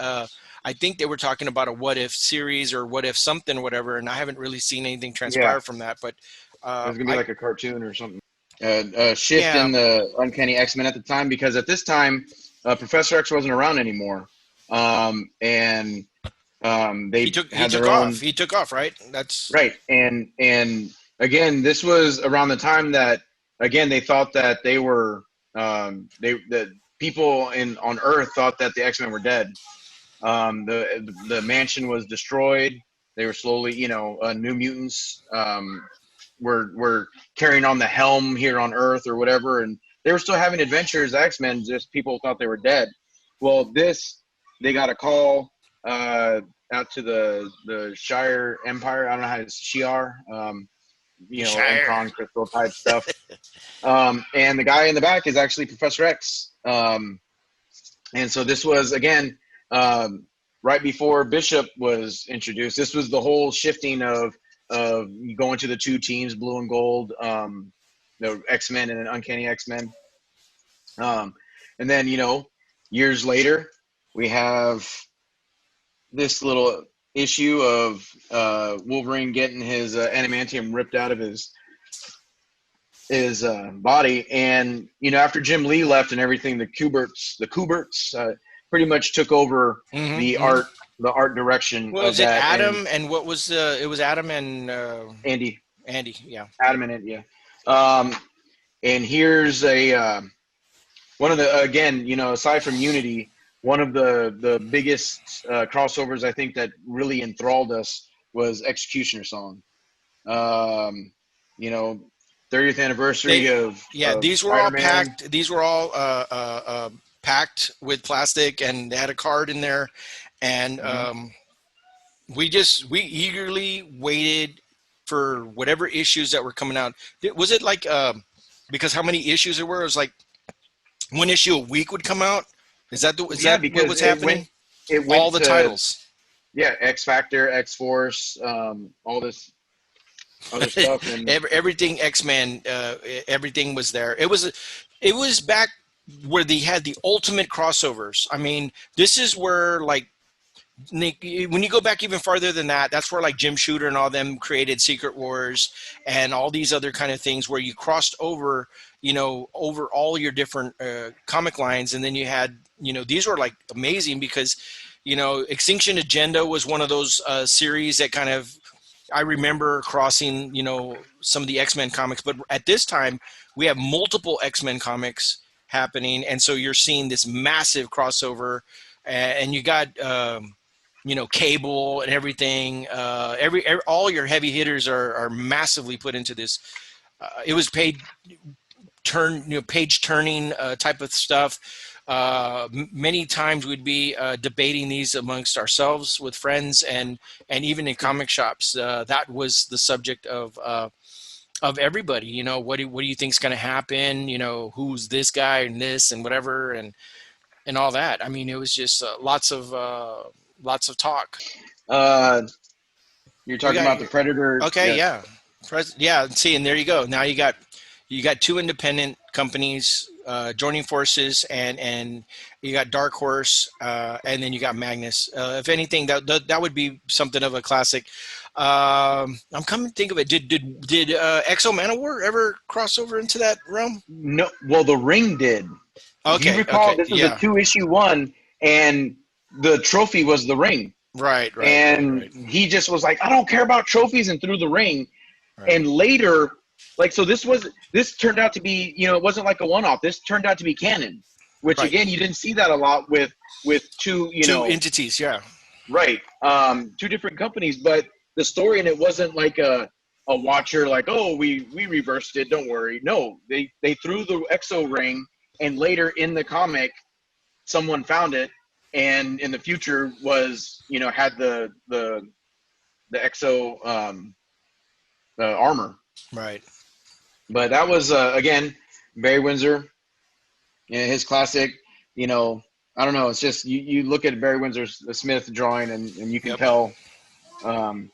I think they were talking about a what if series or what if something or whatever, and I haven't really seen anything Yeah, transpire from that. But it was gonna be I like a cartoon or something. A shift yeah, in the Uncanny X-Men at the time, because at this time Professor X wasn't around anymore, and he they took he had took their off. own. He took off, right? That's Right. And again, this was around the time that again they thought that they were the people in on Earth thought that the X-Men were dead. The mansion was destroyed. They were slowly, New Mutants were carrying on the helm here on Earth or whatever, and they were still having adventures. X-Men, just people thought they were dead. Well, they got a call out to the Shire Empire. I don't know how it's Shi'ar, Shire. Emkron crystal type stuff. And the guy in the back is actually Professor X. And so this was, again, right before Bishop was introduced. This was the whole shifting of going to the two teams, blue and gold, the X-Men and Uncanny X-Men. And then, years later, we have this little issue of Wolverine getting his adamantium ripped out of his body, and after Jim Lee left and everything, the Kuberts pretty much took over the Mm-hmm. art direction of Was it that. Adam And and what was it was Adam and Andy, Andy, yeah. Adam and Andy, yeah. And here's a one of the, again, aside from Unity, one of the biggest crossovers I think that really enthralled us was Executioner Song. You know, 30th anniversary They yeah, of these were all Spider-Man. packed. These were all packed with plastic, and they had a card in there, and Mhm. we eagerly waited for whatever issues that were coming out. Was it like because how many issues there were? It was like one issue a week would come out. Is Yeah, that what because was happening? it All went the to, titles. yeah, X Factor, X Force, all this other stuff, and Everything X-Men, everything was there. It was back where they had the ultimate crossovers. I mean, this is where like Nick, when you go back even farther than that, that's where like Jim Shooter and all them created Secret Wars and all these other kind of things where you crossed over, over all your different comic lines, and then you had, these were like amazing because, Extinction Agenda was one of those series that kind of I remember crossing, some of the X-Men comics, but at this time we have multiple X-Men comics happening, and so you're seeing this massive crossover, and you got, Cable and everything. All your heavy hitters are massively put into this. It was page turning type of stuff. Many times we'd be debating these amongst ourselves with friends and even in comic shops. That was the subject of everybody. What do you think's going to happen? Who's this guy and this and whatever and all that. I mean, it was just lots of talk. uh, you're We talking got about the Predator. okay, Yeah, yeah, yeah. See, and there you go. Now you got two independent companies joining forces, and you got Dark Horse, and then you got Magnus. If anything, that would be something of a classic. I'm coming to think of it. Did Exo Manowar ever cross over into that realm? no, well, the Ring did. If you Okay, recall, okay, this was a yeah, 2-issue one, and the trophy was the Ring. right. And he just was like, I don't care about trophies, and threw the Ring. Right. And later, like, so this turned out to be, it wasn't like a one-off. This turned out to be canon, which Right. again, you didn't see that a lot with two, Two entities, yeah. right, two different companies. But the story in it wasn't like a watcher, like, oh, we reversed it, don't worry. No, they threw the Exo Ring, and later in the comic, someone found it, and in the future was, had the Exo armor. Right. But that was, again, Barry Windsor, his classic. I don't know. It's just you look at Barry Windsor Smith drawing, and you can Yep. tell. Um,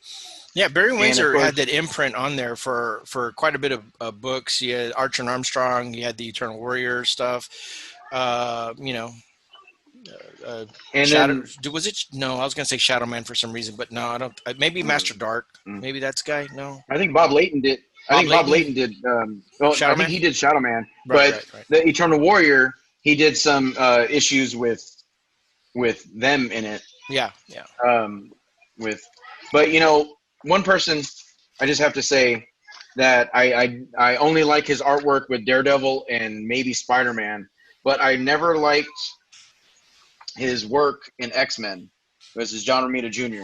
Yeah, Barry and of Windsor had course, that imprint on there for quite a bit of books. You had Archer and Armstrong. You had the Eternal Warrior stuff. Uh, you know, uh, and Shadow. then Was it? No, I was gonna say Shadow Man for some reason, but no, I don't. Maybe Master Dark. Maybe that's guy. No, I think Bob Layton did. I Bob think Bob Layton. Layton did. Well, Shadow I think Man. he did Shadow Man, Right, but right, right. the Eternal Warrior, he did some issues with them in it. Yeah, yeah. Um, with, but one person I just have to say that I only like his artwork with Daredevil and maybe Spider-Man, but I never liked his work in X-Men. This is John Romita Jr.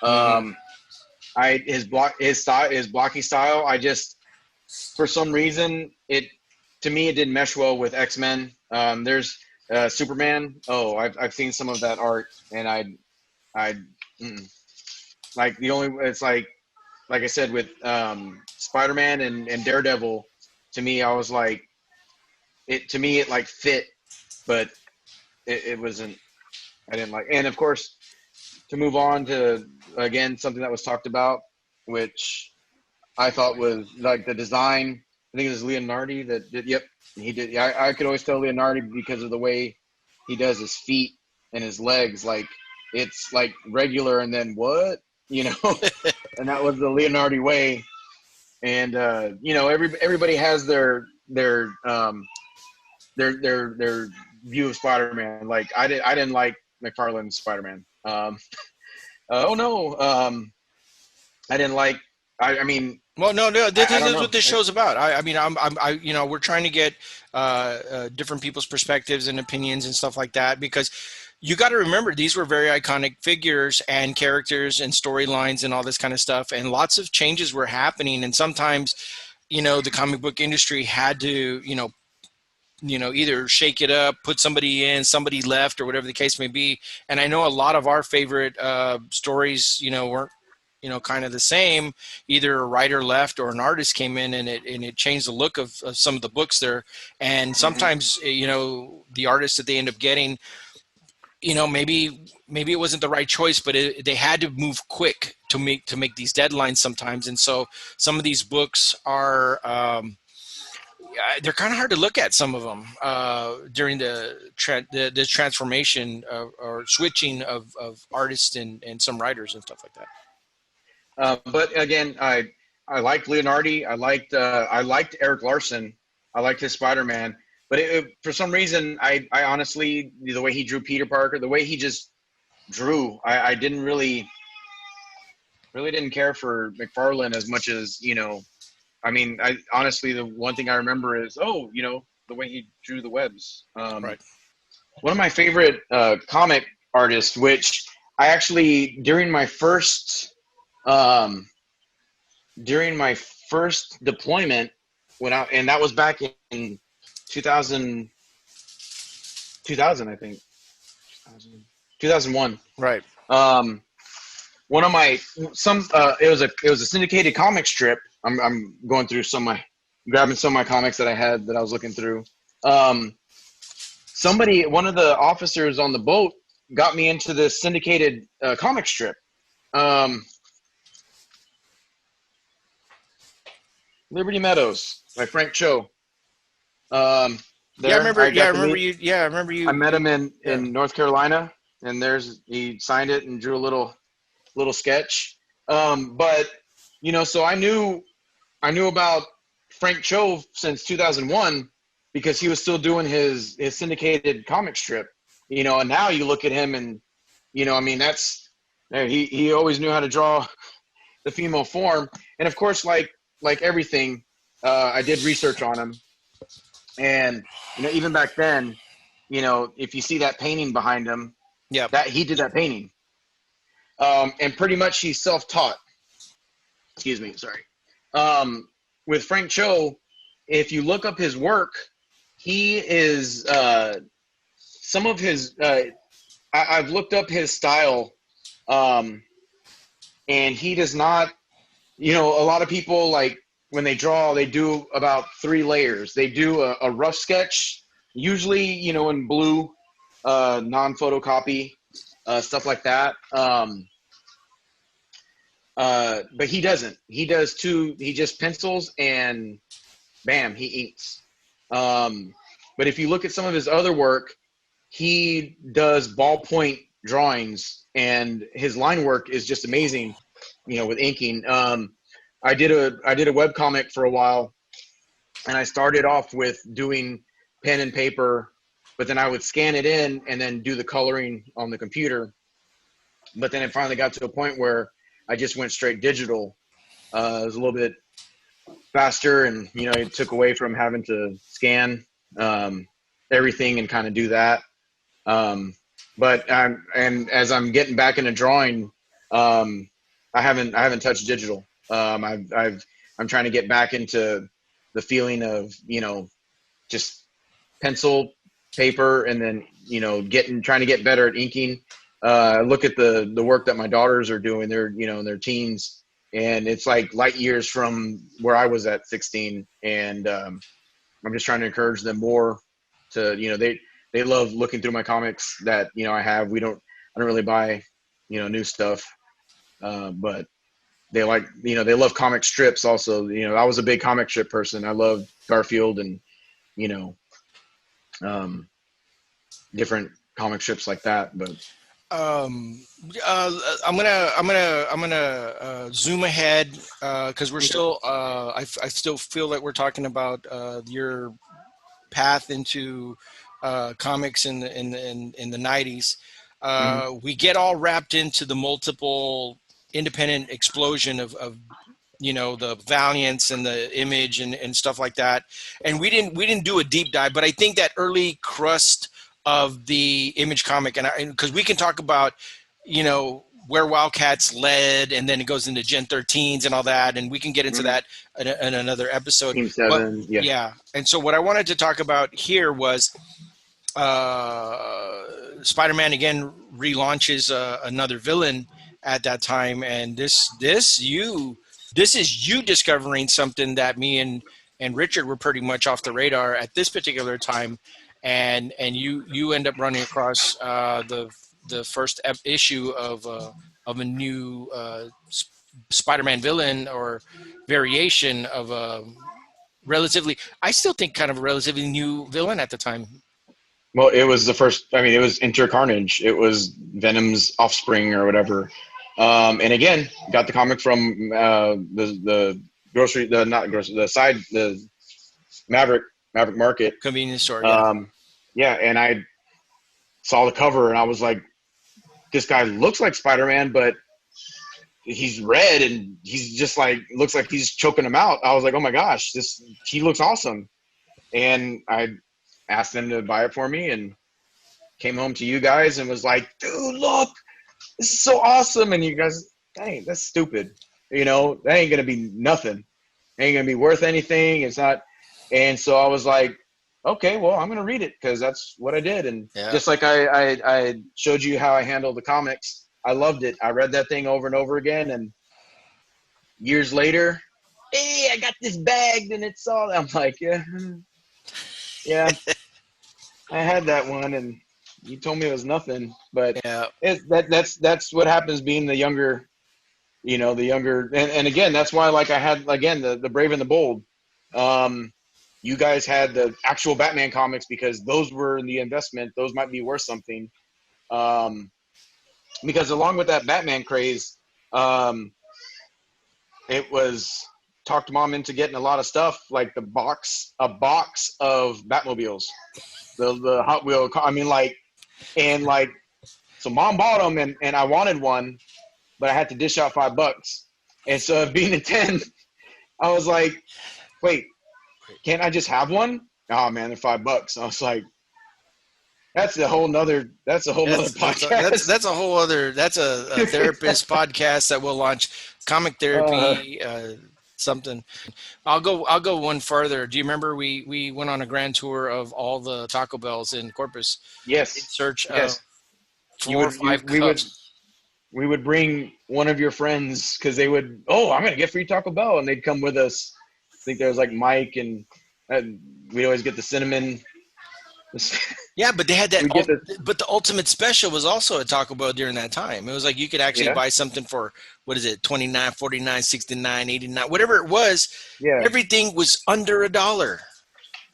Mm-hmm. His blocky style, I just, for some reason, to me it didn't mesh well with X-Men. There's Superman. Oh, I've seen some of that art, and I like it's like I said with Spider-Man and Daredevil. to me, I was like, to me, it like fit, but it wasn't, I didn't like, and of course, to move on to, again, something that was talked about, which I thought was like the design. I think it was Leonardi that did. Yep, he did. Yeah, I could always tell Leonardi because of the way he does his feet and his legs. Like it's like regular, and then what, you know? And that was the Leonardi way. And you know, everybody has their view of Spider-Man. Like I didn't like McFarlane's Spider-Man. Oh no, I didn't like. I mean, Well, no, no. I This don't is know. what this show's about. I mean, you know, we're trying to get different people's perspectives and opinions and stuff like that because you got to remember these were very iconic figures and characters and storylines and all this kind of stuff, and lots of changes were happening. And sometimes, you know, the comic book industry had to, either shake it up, put somebody in, somebody left, or whatever the case may be. And I know a lot of our favorite stories, you know, weren't, you know, kind of the same. Either a writer left or an artist came in, and it changed the look of some of the books there. And Hmm. sometimes, you know, the artists that they end up getting, you know, maybe it wasn't the right choice, but they had to move quick to make these deadlines sometimes. And so some of these books are. They're kind of hard to look at, some of them, during the transformation or switching of artists and some writers and stuff like that. But again, I liked Leonardi. I liked Eric Larson. I liked his Spider-Man. But for some reason, I honestly, the way he drew Peter Parker, the way he just drew, I didn't really didn't care for McFarlane as much as, you know. I mean, I honestly, the one thing I remember is, oh, you know, the way he drew the webs. Right. One of my favorite comic artists, which I actually um, during my first deployment went out, and that was back in 2000, 2000 I think, 2001. Right. Um, one of my it was a syndicated comic strip. I'm going through grabbing some of my comics that I had that I was looking through. Um, one of the officers on the boat got me into this syndicated comic strip. Um, Liberty Meadows by Frank Cho. Um, Yeah, I there, remember. I Yeah, I got to remember meet. you. Yeah, I remember I you. met him Yeah. in North Carolina, and he signed it and drew a little sketch. But you know, so I knew about Frank Cho since 2001 because he was still doing his syndicated comic strip. You know, and now you look at him and, you know, I mean, he always knew how to draw the female form, and of course, like everything, I did research on him, and you know, even back then, you know, if you see that painting behind him, Yeah. that he did that painting, and pretty much he's self-taught. Excuse me, sorry. With Frank Cho, if you look up his work, he is some of his. I've looked up his style, um, and he does not. You know, a lot of people, like when they draw, they do about 3 layers. They do a rough sketch, usually, you know, in blue, non-photocopy, stuff like that. But he doesn't. He does two. He just pencils and bam, he inks. But if you look at some of his other work, he does ballpoint drawings, and his line work is just amazing. You know, with inking. I did a web comic for a while, and I started off with doing pen and paper, but then I would scan it in and then do the coloring on the computer. But then it finally got to a point where I just went straight digital. It was a little bit faster, and you know, it took away from having to scan um, everything and kind of do that. Um, and as I'm getting back into drawing, um, I haven't touched digital. I'm trying to get back into the feeling of, you know, just pencil, paper, and then, you know, trying to get better at inking. Look at the work that my daughters are doing. They're, you know, in their teens, and it's like light years from where I was at 16. And I'm just trying to encourage them more to, they love looking through my comics that, I have. I don't really buy, new stuff, but they like, they love comic strips also. I was a big comic strip person. I loved Garfield and, you know, um, different comic strips like that. But Um, I'm gonna zoom ahead because we're okay. still. I still feel that we're talking about your path into comics in the 90s. Hmm. We get all wrapped into the multiple independent explosion of the Valiants and the Image and stuff like that, and we didn't do a deep dive, but I think that early crust of the Image comic, and because we can talk about where Wildcats led, and then it goes into Gen 13s and all that, and we can get into Hmm. that in another episode. Team But 7. Yeah. yeah, and so what I wanted to talk about here was Spider-Man again relaunches another villain at that time, and this is you discovering something that me and Richard were pretty much off the radar at this particular time, and you end up running across the first issue of a new Spider-Man villain or variation of a relatively, I still think kind of a relatively new villain at the time. Well, it was the first. I mean, it was Enter Carnage. It was Venom's offspring or whatever. And again, got the comic from the grocery, the not grocery, the side, the Maverick Market. Convenience store, yeah. Um, yeah, and I saw the cover and I was like, this guy looks like Spider Man, but he's red and he's just like looks like he's choking him out. I was like, oh my gosh, this he looks awesome. And I asked them to buy it for me and came home to you guys and was like, dude, look, this is so awesome. And you guys, dang, that's stupid. That ain't gonna be nothing. It ain't gonna be worth anything. It's not. And so I was like, okay, well, I'm gonna read it because that's what I did. And Yeah. just like I showed you how I handle the comics, I loved it. I read that thing over and over again. And years later, hey, I got this bagged and it's all. I'm like, yeah, yeah, I had that one, and you told me it was nothing. But Yeah. that's what happens being the younger, the younger. And again, that's why like I had again the Brave and the Bold. You guys had the actual Batman comics because those were in the investment. Those might be worth something. Um, because along with that Batman craze, it was talked mom into getting a lot of stuff like a box of Batmobiles, the Hot Wheel. I mean, like, and like, so mom bought them, and I wanted one, but I had to dish out $5. And so being a 10, I was like, wait, can't I just have one? Oh man, they're $5. I was like, that's a whole nother podcast. That's a whole other, that's a therapist podcast that will launch comic uh, therapy something. I'll go one further. Do you remember we went on a grand tour of all the Taco Bells in Corpus in yes, search of yes. You four or would you five we would cups? we would bring one of your friends because they would, oh, I'm gonna get free Taco Bell, and they'd come with us. I think there was like Mike, and we'd always get the cinnamon. Yeah, but they had that. We'd get the But the ultimate special was also at Taco Bell during that time. It was like you could actually yeah, buy something for what is it, 29, 49, 69, 89, whatever it was. yeah, Everything was under $1.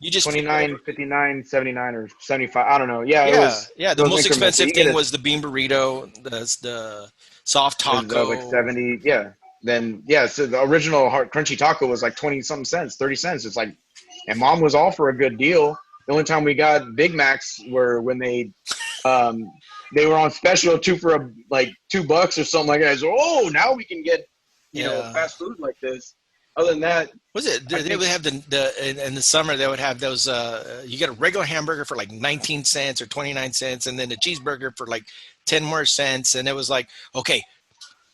You just pick whatever. 29, 59, 79, or 75. I don't know. Yeah, it Yeah, was yeah. The those most increments. So expensive you get thing it. was the bean burrito, the soft That was like taco. 70. Yeah. Then yeah, so the original hard crunchy taco was like 20 something cents, 30 cents. It's like, and mom was all for a good deal. The only time we got Big Macs were when um, they were on special two for like $2 or something like that. So, oh, now we can get, Yeah. fast food like this. Other than that, Was it? I They think, would have in the summer they would have those. You get a regular hamburger for like 19 cents or 29 cents, and then a cheeseburger for like 10 more cents. And it was like, okay,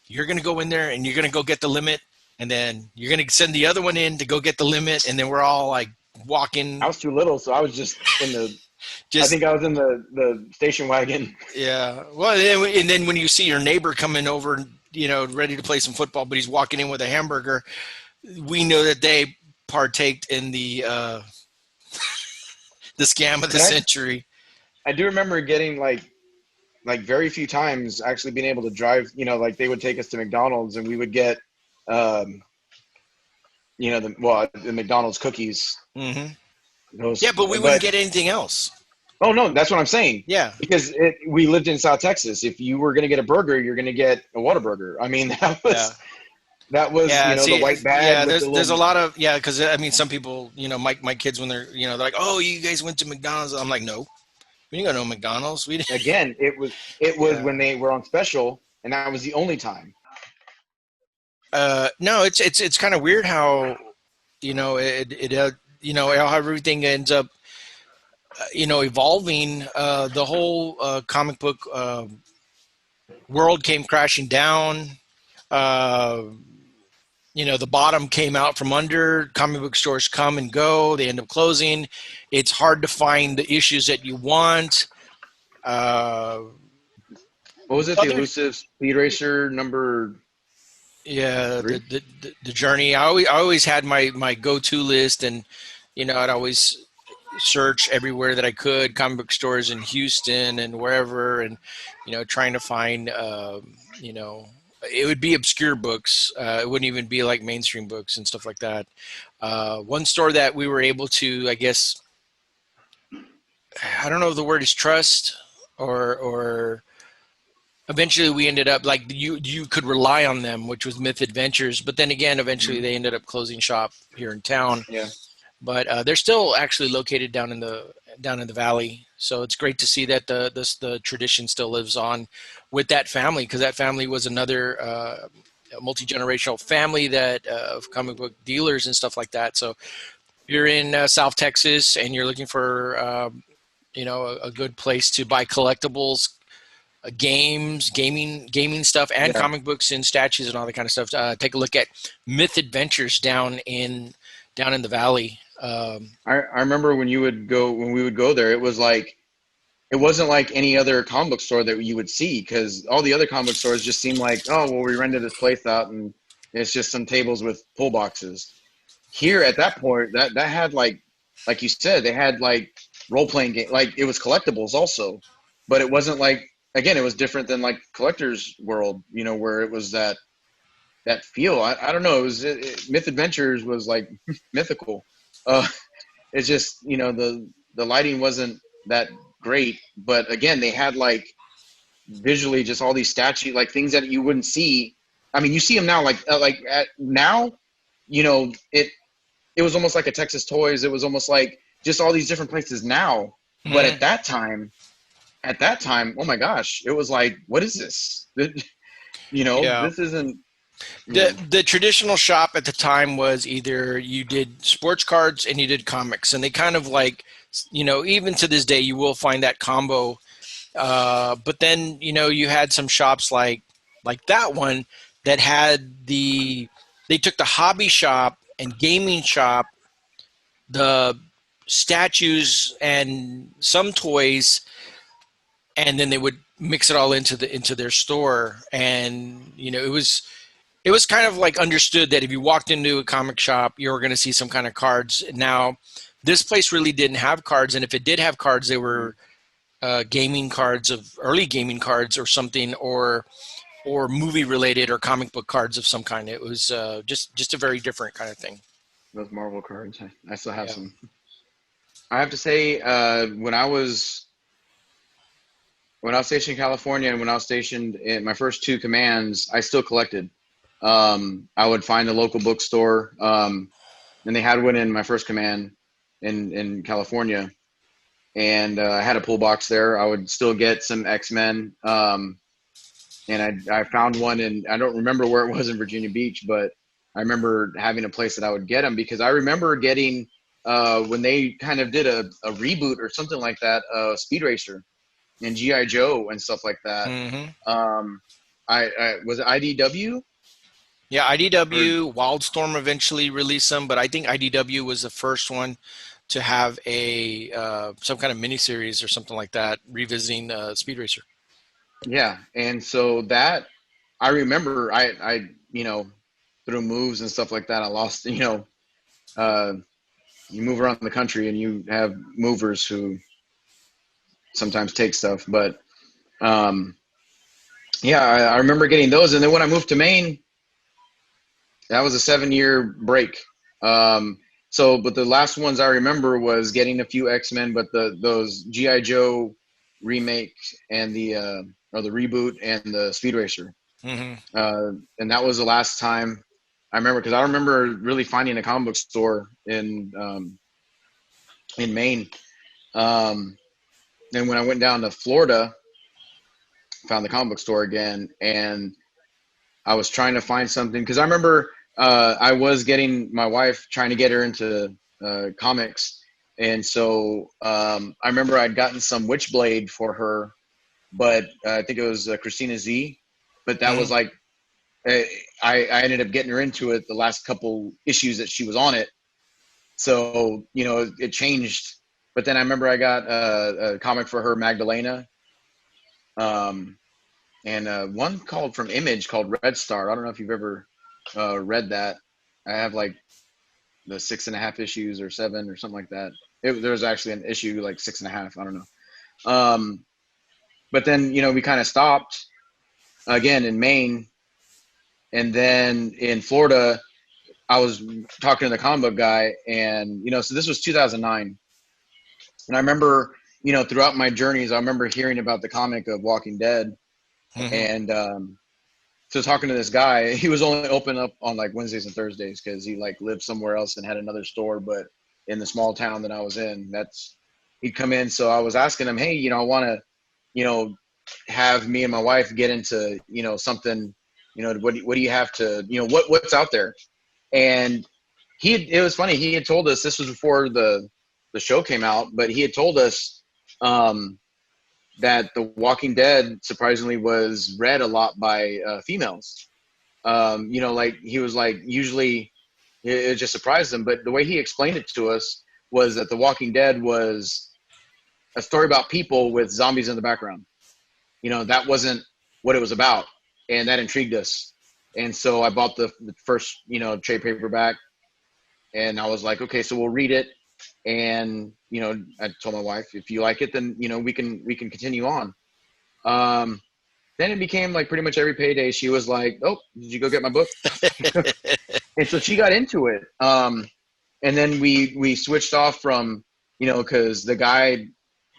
you're gonna go in there and you're gonna go get the limit, and then you're gonna send the other one in to go get the limit, and then we're all like I walking, was too little, so I was just I just think I was in the station wagon. yeah. Well, and then when you see your neighbor coming over ready to play some football, but he's walking in with a hamburger. We know that they partaked in the scam of the And century. I do remember getting like very few times actually being able to drive, like they would take us to McDonald's and we would get um the McDonald's cookies. Hmm. Yeah, Those, but we wouldn't but get anything else. oh no, that's what I'm saying. Yeah, Because we lived in South Texas. If you were going to get a burger, you're going to get a Whataburger. I mean, yeah. that was Yeah, the see, white bag yeah, with the there's little. a lot of yeah, because I mean, some people, my kids when they're like, oh, you guys went to McDonald's. I'm like, no, we didn't go to McDonald's. We didn't. Again, it was when Yeah. they were on special, and that was the only time. No, it's kind of weird how how everything ends up evolving. The whole comic book world came crashing down. Uh, the bottom came out from under. Comic book stores come and go. They end up closing. It's hard to find the issues that you want. Uh, What was it? The other, elusive Speed Racer number yeah, the, 3. the the journey. I always had my go to list, and I'd always search everywhere that I could, comic book stores in Houston and wherever, and trying to find it would be obscure books. It wouldn't even be like mainstream books and stuff like that. One store that we were able to, I guess, I don't know if the word is trust or eventually we ended up like you could rely on them, which was Myth Adventures. But then again, eventually Mhm. they ended up closing shop here in town. Yeah. But they're still actually located down in the valley. So it's great to see that the tradition still lives on with that family, because that family was another multi generational family that of comic book dealers and stuff like that. So you're in South Texas and you're looking for a good place to buy collectibles, games, gaming stuff, and Yeah. comic books and statues and all that kind of stuff. Take a look at Myth Adventures down in the valley. I remember when we would go there, it was like it wasn't like any other comic book store that you would see because all the other comic book stores just seemed like, oh well, we rented this place out and it's just some tables with pull boxes. Here at that point, that had like you said, they had like role playing game, like it was collectibles also, but it wasn't like, again, it was different than like collector's world, where it was that feel. I don't know. Myth Adventures was like mythical. Uh, it's just the lighting wasn't that great, but again, they had like visually just all these statues, like things that you wouldn't see. I mean, you see them now, now, it was almost like a Texas Toys. It was almost like just all these different places now. But Mhm. at that time, oh my gosh, it was like, what is this? Yeah. This isn't. The traditional shop at the time was either you did sports cards and you did comics, and they kind of like, even to this day, you will find that combo. But then you had some shops like that one that had they took the hobby shop and gaming shop, the statues and some toys, and then they would mix it all into their store. And it was kind of like understood that if you walked into a comic shop, you were going to see some kind of cards. Now, this place really didn't have cards, and if it did have cards, they were gaming cards of early gaming cards or something, or movie related or comic book cards of some kind. It was just a very different kind of thing. Those Marvel cards, I still have Yeah. some. I have to say, when I was stationed in California and when I was stationed in my first two commands, I still collected. I would find a local bookstore, and they had one in my first command in California, and I had a pull box there. I would still get some X-Men, and I found one, and I don't remember where it was in Virginia Beach, but I remember having a place that I would get them because I remember getting when they kind of did a reboot or something like that, Speed Racer and GI Joe and stuff like that. Hmm. Um, I was it IDW Yeah, or IDW, Wildstorm eventually released some, but I think IDW was the first one to have a some kind of miniseries or something like that, revisiting Speed Racer. yeah, and so that I remember you know, through moves and stuff like that, I lost, uh, you move around the country and you have movers who sometimes take stuff. But um, yeah, I remember getting those. And then when I moved to Maine, that was a 7 year break. Um, but the last ones I remember was getting a few X-Men, but those GI Joe remake and the reboot and the Speed Racer, Hmm. and that was the last time I remember, because I remember really finding a comic book store in Maine. Um, and when I went down to Florida, found the comic book store again, and I was trying to find something, because I remember I was getting my wife, trying to get her into comics, and so I remember I'd gotten some Witchblade for her, but I think it was Christina Z, but that was Hmm. like I, I ended up getting her into it the last couple issues that she was on it, so it changed. But then I remember I got a comic for her, Magdalena, um, and one called from Image called Red Star. I don't know if you've ever read that. I have like the 6.5 issues or seven or something like that. There was actually an issue like 6.5. I don't know. But then we kind of stopped again in Maine, and then in Florida, I was talking to the comic book guy, and so this was 2009, and I remember throughout my journeys, I remember hearing about the comic of Walking Dead, Hmm. and so talking to this guy, he was only open up on like Wednesdays and Thursdays because he like lived somewhere else and had another store. But in the small town that I was in, he'd come in. So I was asking him, hey, I want to, you know, have me and my wife get into, something, what do you have to, what's out there? And it was funny. He had told us, this was before the show came out, but he had told us, um, that The Walking Dead surprisingly was read a lot by females. Like he was like, usually it just surprised him, but the way he explained it to us was that The Walking Dead was a story about people with zombies in the background. That wasn't what it was about, and that intrigued us. And so I bought the first trade paperback, and I was like, okay, so we'll read it. And I told my wife, if you like it, then we can continue on. um then it became like pretty much every payday she was like, oh, did you go get my book? And so she got into it. And then we switched off from, because the guy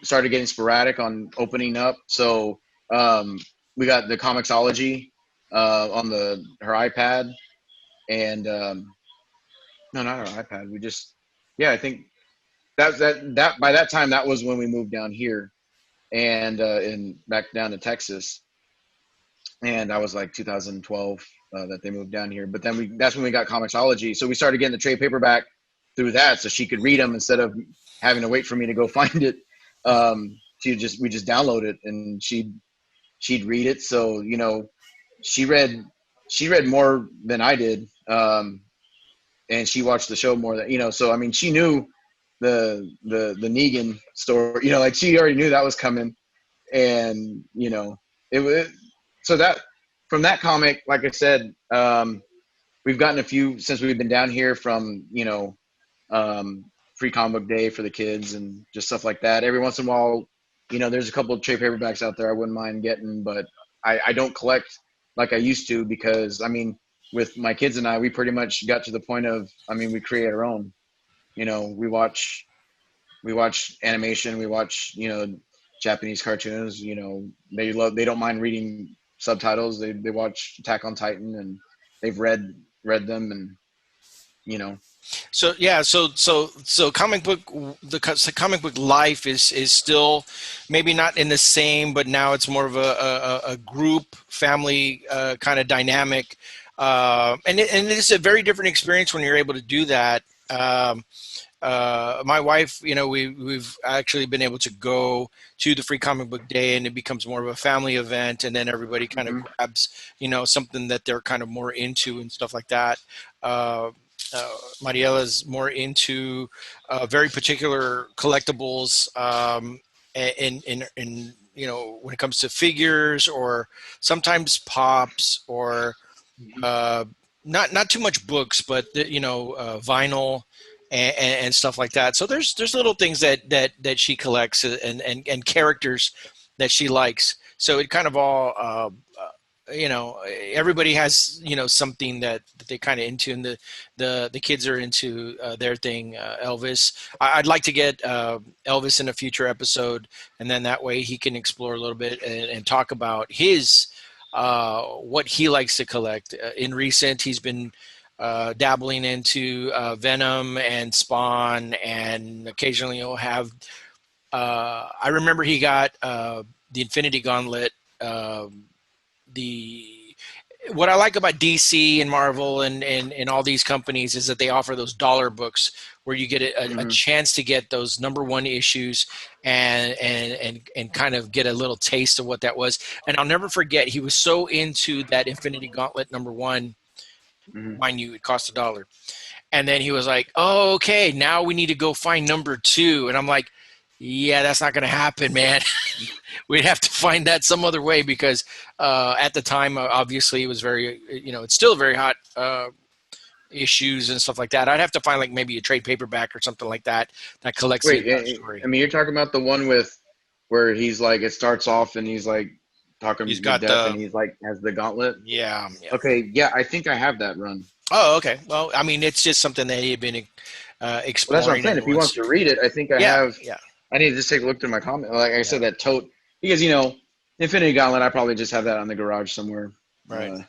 started getting sporadic on opening up. So we got the Comixology on her iPad, and no, not her iPad. We just, yeah, I think that by that time, that was when we moved down here, and back down to Texas. And that was like 2012 that they moved down here. But then that's when we got Comixology. So we started getting the trade paperback through that, so she could read them instead of having to wait for me to go find it. We just download it, and she'd read it. So she read she read more than I did, and she watched the show more than So I mean, she knew the Negan story. Like she already knew that was coming, and it was so that from that comic, like I said, we've gotten a few since we've been down here from free comic book day for the kids and just stuff like that. Every once in a while, there's a couple of trade paperbacks out there I wouldn't mind getting, but I don't collect like I used to, because I mean, with my kids and I, we pretty much got to the point of, I mean, we create our own. We watch animation, we watch Japanese cartoons. They don't mind reading subtitles. They watch Attack on Titan, and they've read them, and you know So yeah, so comic book life is still maybe not in the same, but now it's more of a group family kind of dynamic, and it's a very different experience when you're able to do that. My wife, we've actually been able to go to the free comic book day, and it becomes more of a family event, and then everybody kind of hmm grabs, something that they're kind of more into and stuff like that. Uh, Mariela's more into very particular collectibles, when it comes to figures or sometimes pops or Mhm. uh, not too much books, but vinyl and stuff like that. So there's little things that she collects and characters that she likes. So it kind of all everybody has something that they kind of into, and the kids are into their thing. Elvis, I'd like to get Elvis in a future episode, and then that way he can explore a little bit and talk about his what he likes to collect. In recent, he's been dabbling into Venom and Spawn, and occasionally he'll have. I remember he got the Infinity Gauntlet. The What I like about DC and Marvel and all these companies is that they offer those dollar books where you get a Mhm. chance to get those number one issues and kind of get a little taste of what that was. And I'll never forget, he was so into that Infinity Gauntlet number one. Mhm. Mind you, it cost $1. And then he was like, "Oh, okay, now we need to go find number two." And I'm like, "Yeah, that's not going to happen, man. We'd have to find that some other way because at the time, obviously, it was very, it's still very hot issues and stuff like that. I'd have to find like maybe a trade paperback or something like that that collects the Wait, entire story. I mean, you're talking about the one with where he's like, it starts off and he's like He's talking with got death, and the he's like has the gauntlet. yeah, yeah. Okay, yeah, I think I have that run. Oh, okay. Well, I mean, it's just something that he had been Well, that's what I'm exploring, saying. and it If he wants was to read it, I think I yeah, have. yeah, I need to just take a look through my comment. Like I yeah. said, that tote because Infinity Gauntlet. I probably just have that on the garage somewhere, Right. uh,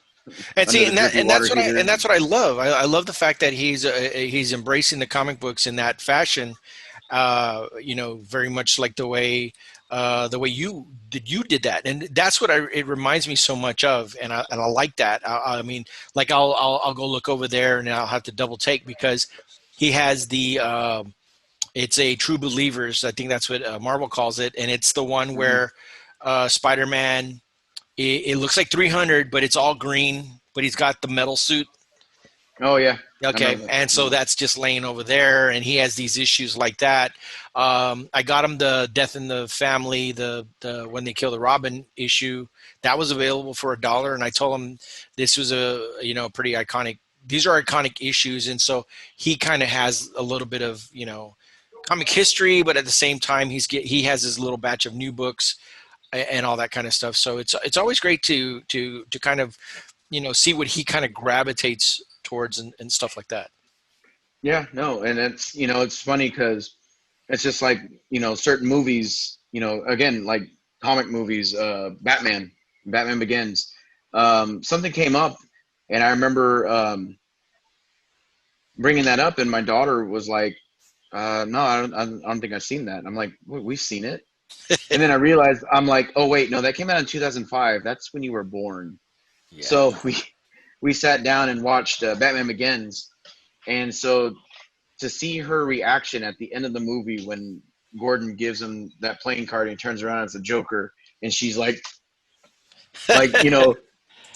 And under see, the droopy and water and heater. that's what I love. I love the fact that he's embracing the comic books in that fashion. Very much like the way you did that, and that's what it reminds me so much of, and I like that. I mean, like I'll go look over there, and I'll have to double take because he has the it's a True Believers. I think that's what Marvel calls it, and it's the one Hmm. where Spider-Man. It looks like 300, but it's all green. But he's got the metal suit. Oh yeah, I Okay, remember that. and so Yeah. that's just laying over there, and he has these issues like that. I got him the Death in the Family, the when they kill the Robin issue. That was available for $1, and I told him this was a pretty iconic. These are iconic issues, and so he kind of has a little bit of comic history, but at the same time he has his little batch of new books and all that kind of stuff. So it's always great to kind of see what he kind of gravitates towards and stuff like that. Yeah, no, and it's funny because it's just like certain movies, again like comic movies, Batman Begins. Something came up, and I remember bringing that up, and my daughter was like, "No, I don't think I've seen that." And I'm like, "We've seen it." And then I realized I'm like, "Oh wait, no, that came out in 2005. That's when you were born." Yeah. So we sat down and watched Batman Begins, and so to see her reaction at the end of the movie when Gordon gives him that playing card and he turns around as a Joker, and she's like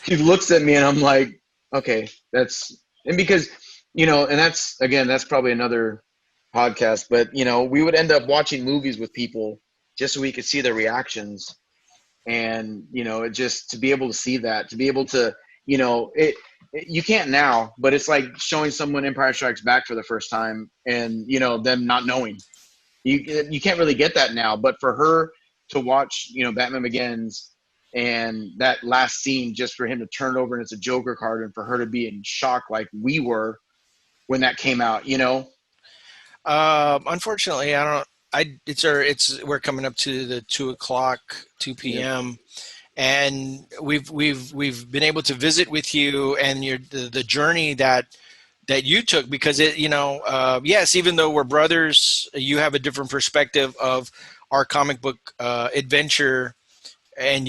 she looks at me, and I'm like, okay, that's and because and that's again, that's probably another podcast, but we would end up watching movies with people just so we could see their reactions, and it just to be able to see that, to be able to you can't now, but it's like showing someone Empire Strikes Back for the first time, and them not knowing. You can't really get that now, but for her to watch Batman Begins and that last scene, just for him to turn it over and it's a Joker card, and for her to be in shock like we were when that came out. Unfortunately, I don't. It's we're coming up to the 2 o'clock, 2 Yep. p.m. and we've been able to visit with you and the journey that you took because yes, even though we're brothers, you have a different perspective of our comic book adventure, and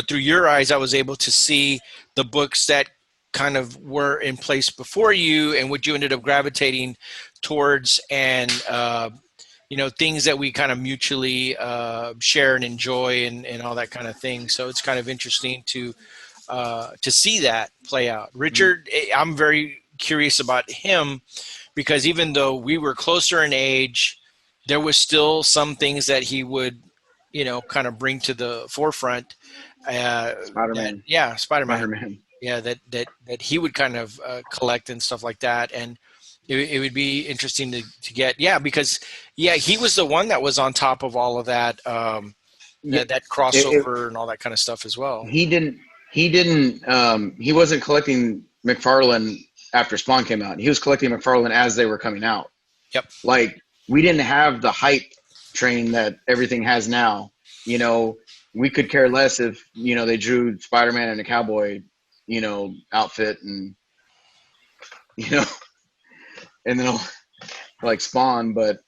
through your eyes I was able to see the books that kind of were in place before you and what you ended up gravitating towards, and things that we kind of mutually share and enjoy and all that kind of thing. So it's kind of interesting to see that play out. Mhm. Richard, I'm very curious about him because even though we were closer in age, there was still some things that he would, kind of bring to the forefront. That Spider-Man. yeah, Spider-Man. Spider-Man. Yeah, that he would kind of collect and stuff like that, and it would be interesting to get. Yeah, because yeah, he was the one that was on top of all of that. Yeah, That it, crossover and all that kind of stuff as well. he wasn't collecting McFarlane after Spawn came out. He was collecting McFarlane as they were coming out. Yep. Like we didn't have the hype train that everything has now. You know, we could care less if, they drew Spider-Man in a cowboy, outfit and, you know, and then like Spawn, but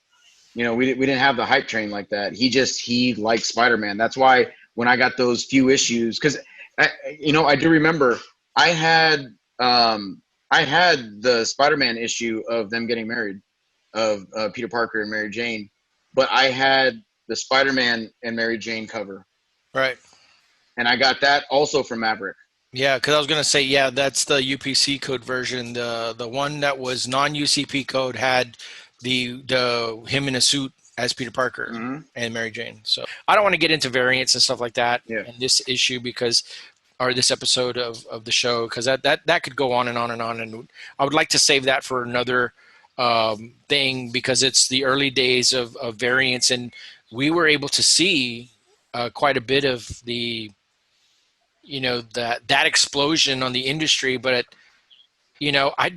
we didn't have the hype train like that. He liked Spider-Man. That's why when I got those few issues, because I do remember I had I had the Spider-Man issue of them getting married, of Peter Parker and Mary Jane, but I had the Spider-Man and Mary Jane cover, Right. and I got that also from Maverick. Yeah, because I was gonna say, yeah, that's the UPC code version. The one that was non UCP code had the him in a suit as Peter Parker Mm-hmm. and Mary Jane. So I don't want to get into variants and stuff like that Yeah. in this issue because or this episode of the show because that could go on and on and on, and I would like to save that for another thing because it's the early days of variants, and we were able to see quite a bit of the that explosion on the industry. But I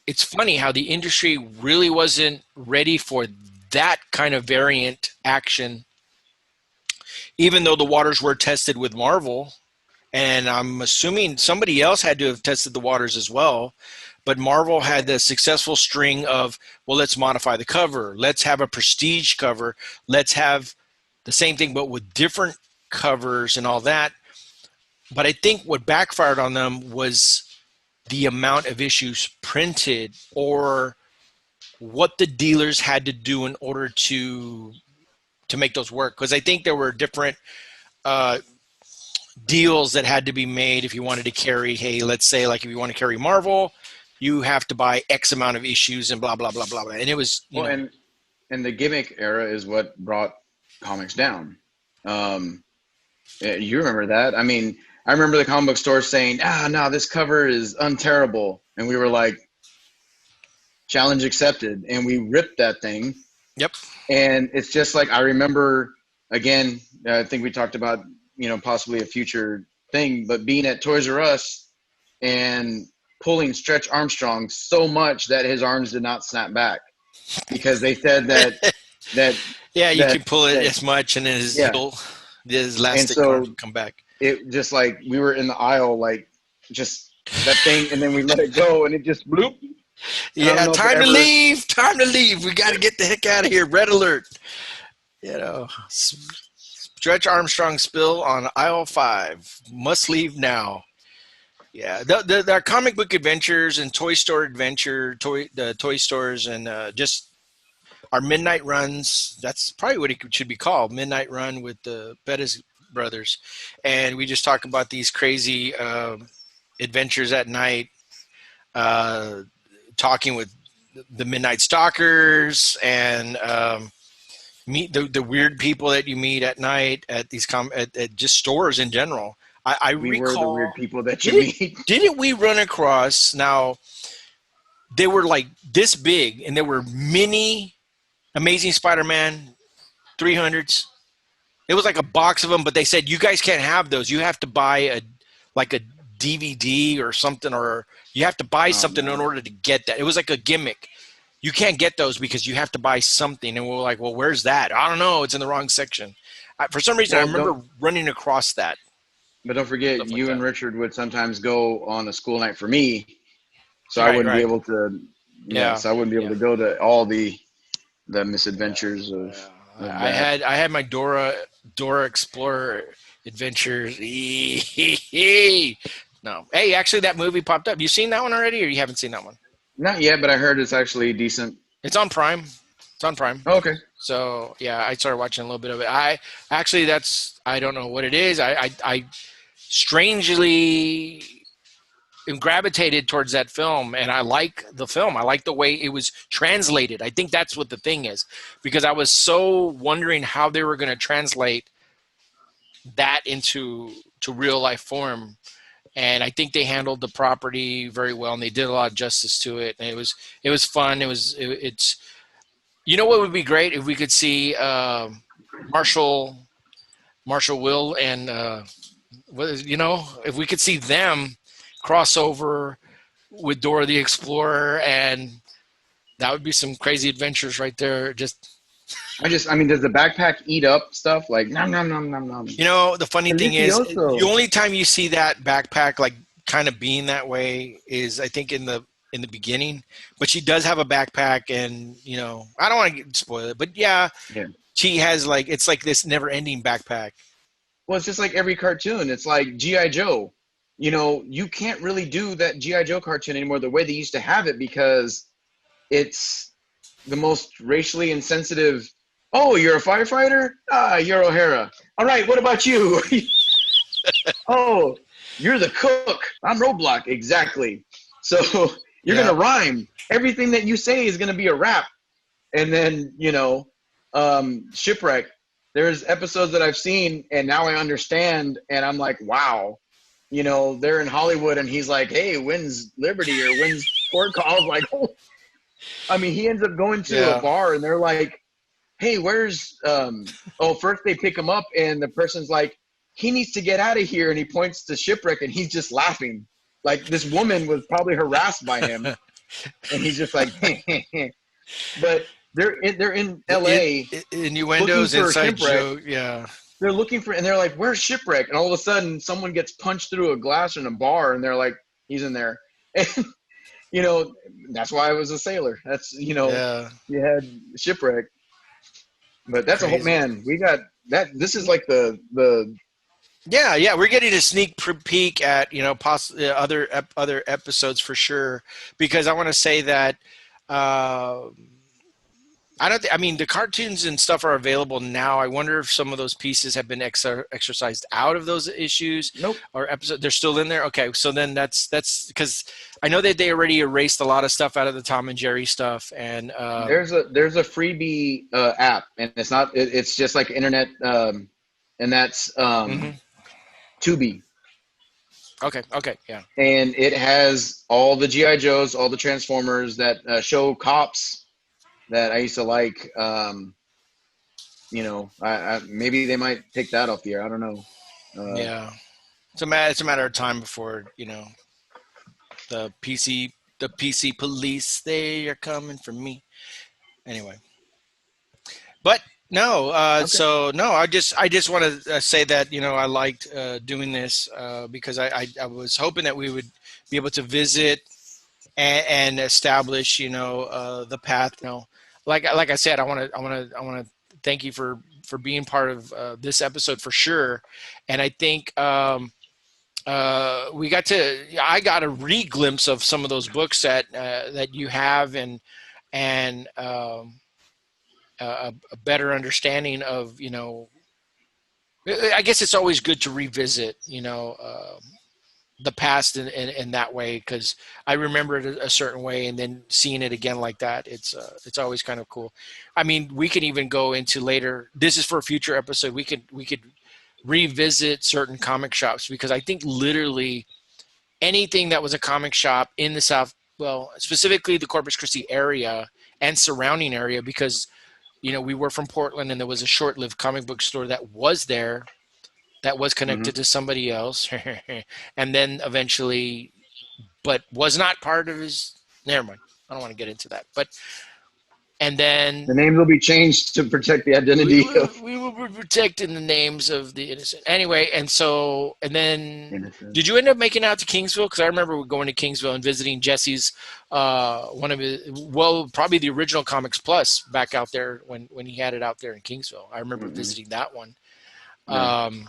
it's funny how the industry really wasn't ready for that kind of variant action, even though the waters were tested with Marvel. And I'm assuming somebody else had to have tested the waters as well. But Marvel had the successful string of, well, let's modify the cover. Let's have a prestige cover. Let's have the same thing, but with different covers and all that. But I think what backfired on them was the amount of issues printed or what the dealers had to do in order to make those work. Because I think there were different uh, deals that had to be made if you wanted to carry, hey, let's say like if you want to carry Marvel, you have to buy X amount of issues and blah, blah, blah, blah, blah. And it was, Well, and the gimmick era is what brought comics down. You remember that? I mean, I remember the comic book store saying, no, this cover is unterrible. And we were like, challenge accepted. And we ripped that thing. yep. And it's just like, I remember, again, I think we talked about, possibly a future thing, but being at Toys R Us and pulling Stretch Armstrong so much that his arms did not snap back because they said that yeah, you that, can pull it that as much and then yeah. his elastic so arms will come back. It just like we were in the aisle, like just that thing, and then we let it go, and it just bloop. Yeah, time to leave. Time to leave. We got to get the heck out of here. Red alert. Stretch Armstrong spill on aisle 5. Must leave now. Yeah, the comic book adventures and toy store the toy stores, and just our midnight runs. That's probably what it should be called, midnight run with the Perez brothers, and we just talk about these crazy adventures at night, talking with the midnight stalkers and meet the weird people that you meet at night at these at just stores in general. I We recall were the weird people that you meet. didn't we run across, now they were like this big and there were mini Amazing Spider-Man 300s. It was like a box of them, but they said you guys can't have those. You have to buy a DVD or something, or you have to buy something in order to get that. It was like a gimmick. You can't get those because you have to buy something. And we're like, well, where's that? I don't know. It's in the wrong section. For some reason, I remember running across that. But don't forget, Stuff like you and that. Richard would sometimes go on a school night for me, so I Right, wouldn't be right. able to. Yeah, So I wouldn't be able to go to all the misadventures of I that. had my Dora Explorer adventures. No, hey, actually, that movie popped up. You seen that one already, or you haven't seen that one? Not yet, but I heard it's actually decent. It's on Prime. It's on Prime. Oh, okay. So yeah, I started watching a little bit of it. I don't know what it is. I strangely gravitated towards that film, and I like the film. I like the way it was translated. I think that's what the thing is, because I was so wondering how they were going to translate that into to real life form. And I think they handled the property very well, and they did a lot of justice to it. And it was fun. It's you know what would be great if we could see Marshall Marshall Will and if we could see them cross over with Dora the Explorer, and that would be some crazy adventures right there. Just I mean, does the backpack eat up stuff like nom nom nom nom nom? the funny thing is, the only time you see that backpack like kind of being that way is I think in the beginning. But she does have a backpack, and I don't want to spoil it, but yeah, Yeah. she has like it's like this never-ending backpack. Well, it's just like every cartoon. It's like GI Joe. You can't really do that GI Joe cartoon anymore the way they used to have it because it's the most racially insensitive. Oh, you're a firefighter? Ah, you're O'Hara. All right, what about you? Oh, you're the cook. I'm Roadblock. Exactly. So you're Yeah. gonna rhyme. Everything that you say is gonna be a rap. And then Shipwreck. There's episodes that I've seen, and now I understand, and I'm like, wow. They're in Hollywood, and he's like, hey, when's Liberty or when's court calls? Like, oh. I mean, he ends up going to a Yeah. bar, and they're like, hey, where's first they pick him up, and the person's like, he needs to get out of here, and he points to Shipwreck, and he's just laughing. Like, this woman was probably harassed by him, and he's just like, but they're in LA looking Innuendos, for inside Shipwreck. joke. Yeah. They're looking for, and they're like, where's Shipwreck? And all of a sudden, someone gets punched through a glass in a bar, and they're like, he's in there. And, that's why I was a sailor. That's, Yeah. you had Shipwreck. But that's a whole, Crazy. man, we got that. This is like the Yeah, we're getting a sneak peek at other episodes for sure, because I want to say that uh, I don't. I mean, the cartoons and stuff are available now. I wonder if some of those pieces have been exercised out of those issues nope. or episodes. They're still in there. Okay, so then that's because I know that they already erased a lot of stuff out of the Tom and Jerry stuff, and There's a freebie app, and it's not. It's just like internet, and that's mhm. Tubi, Okay, yeah, and it has all the GI Joes, all the Transformers that show cops that I used to like. Maybe they might take that off the air. I don't know. yeah. It's a matter of time before the PC police, they are coming for me. Anyway, but no, Okay. so no, I just want to say that I liked doing this because I was hoping that we would be able to visit and establish the path. Like I said, I want to thank you for being part of this episode for sure, and I think. I got a re-glimpse of some of those books that you have, and a better understanding of I guess it's always good to revisit the past in that way, because I remember it a certain way, and then seeing it again like that, it's always kind of cool. I mean, we can even go into later. This is for a future episode. We could revisit certain comic shops, because I think literally anything that was a comic shop in the South, well, specifically the Corpus Christi area and surrounding area, because we were from Portland, and there was a short-lived comic book store that was there, that was Hmm. connected to somebody else, and then eventually, but was not part of his. Never mind. I don't want to get into that. But and The then names will be changed to protect the identity of we will be protecting the names of the innocent. Anyway, and then innocent. did you end up making out to Kingsville? Because I remember going to Kingsville and visiting Jesse's one of his, well, probably the original Comics Plus back out there when he had it out there in Kingsville. I remember Mm-mm. visiting that one. No. Um,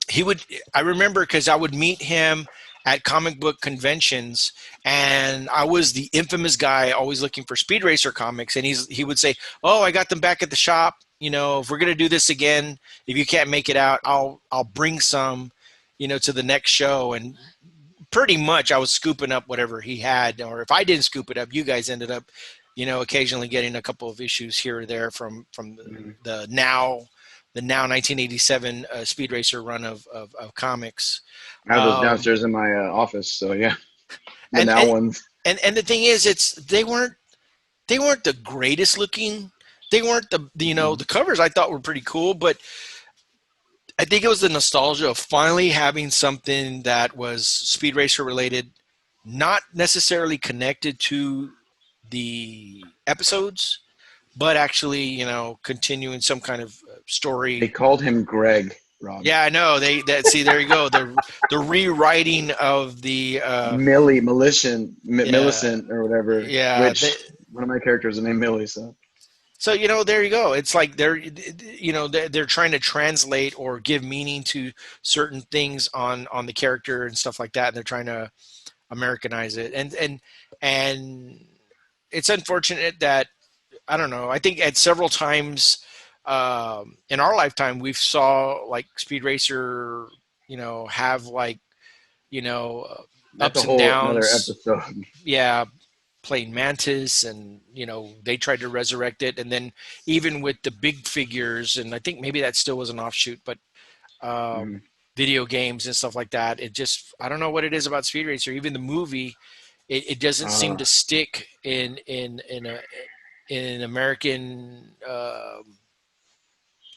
he would I remember because I would meet him at comic book conventions, and I was the infamous guy always looking for Speed Racer comics, and he would say, oh, I got them back at the shop, if we're going to do this again, if you can't make it out, I'll bring some to the next show. And pretty much I was scooping up whatever he had, or if I didn't scoop it up, you guys ended up occasionally getting a couple of issues here or there from Mm-hmm. the now the now 1987 Speed Racer run of comics. I have those Um, downstairs in my office. So yeah, the and now ones. and the thing is, it's they weren't the greatest looking. They weren't the covers I thought were pretty cool, but I think it was the nostalgia of finally having something that was Speed Racer related, not necessarily connected to the episodes, but actually, continuing some kind of They story. called him Greg, Rob. Yeah, I know. That see, there you go. The rewriting of the Millie, yeah, Millicent, or whatever. yeah. Which one of my characters is named Millie. So So there you go. It's like they're trying to translate or give meaning to certain things on the character and stuff like that. And they're trying to Americanize it, and it's unfortunate that I don't know. I think at several times in our lifetime we've saw like Speed Racer, have like you know uh, that's a ups and whole another downs. episode. Yeah, playing Mantis, and they tried to resurrect it, and then even with the big figures, and I think maybe that still was an offshoot, but Mhm. video games and stuff like that. It just I don't know what it is about Speed Racer. Even the movie, it doesn't seem Uh, to stick in American.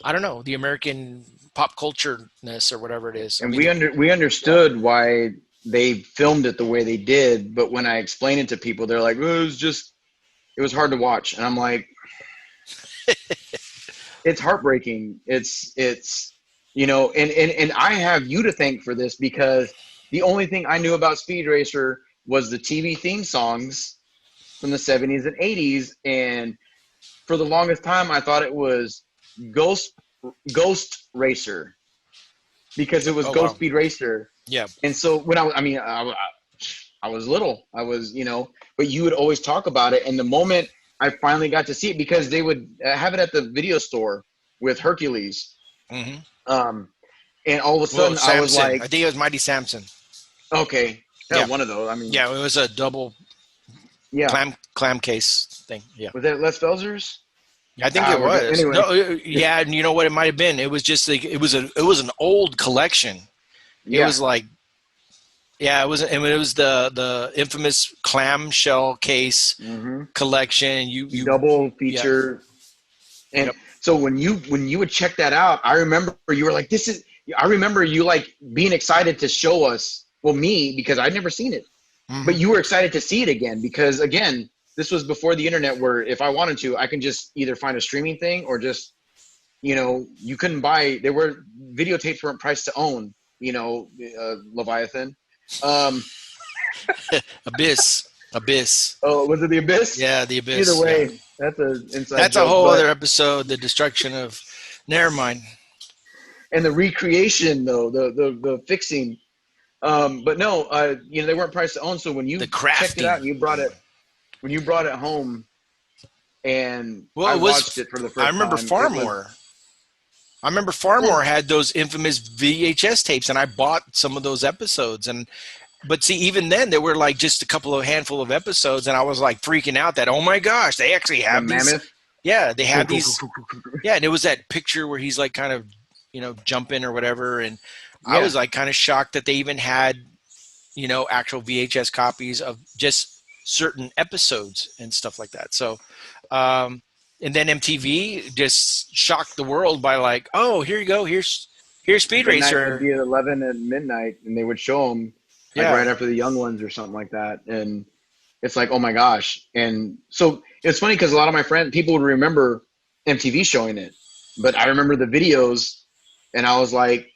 I don't know, the American pop culture ness or whatever it is. I and mean, we understood why they filmed it the way they did, but when I explained it to people, they're like, oh, it was hard to watch, and I'm like, it's heartbreaking. It's and I have you to thank for this because the only thing I knew about Speed Racer was the TV theme songs from the 70s and 80s, and for the longest time I thought it was Ghost Ghost Racer because it was oh Ghost wow, Speed Racer. yeah. And so when I mean I was little, I was but you would always talk about it, and the moment I finally got to see it because they would have it at the video store with Hercules. hmm Um, and all of a Well, sudden, I was Samson. like, I think it was Mighty Samson. okay, yeah, Yeah, one of those. I mean, yeah. It was a double yeah, clam case thing. Yeah. was that Les Felzer's? I think it We're good. was. Anyway, No, yeah, and you know what it might have been? It was just like it was an old collection. It yeah, was like yeah, it was the infamous clamshell case hmm collection. You double yeah, feature. And yep. so when you would check that out, I remember you were like, this is. I remember you like being excited to show us. Well, me because I'd never seen it, but hmm you were excited to see it again because again, this was before the internet, where if I wanted to, I can just either find a streaming thing or just you couldn't buy. There were videotapes weren't priced to own. Leviathan. Um, Abyss, Abyss. oh, was it the Abyss? Yeah, the Either Abyss. Yeah, way, that's an inside that's a joke. whole But other episode. The destruction of. Never mind. and the recreation though, the fixing. But no, they weren't priced to own. So when The you checked it out crafting. and when you brought it home, and I Well, it watched was. it for the I first remember time, it was Farmore. I remember well, Farmore had those infamous VHS tapes, and I bought some of those episodes. And but see, even then, there were like just a couple of handful of episodes, and I was like freaking out that oh my gosh, they actually the have these. mammoth. Yeah, they have these. Yeah, and it was that picture where he's like kind of jumping or whatever, and I Yeah, was like kind of shocked that they even had actual VHS copies of just certain episodes and stuff like that. So. Um, and then MTV just shocked the world by like, oh, here you go, here's Speed midnight would Racer. be at 11 at midnight, and they would show them like Yeah. right after the young ones or something like that, and it's like, oh my gosh. And so it's funny because a lot of my friends, people would remember MTV showing it, but I remember the videos, and I was like,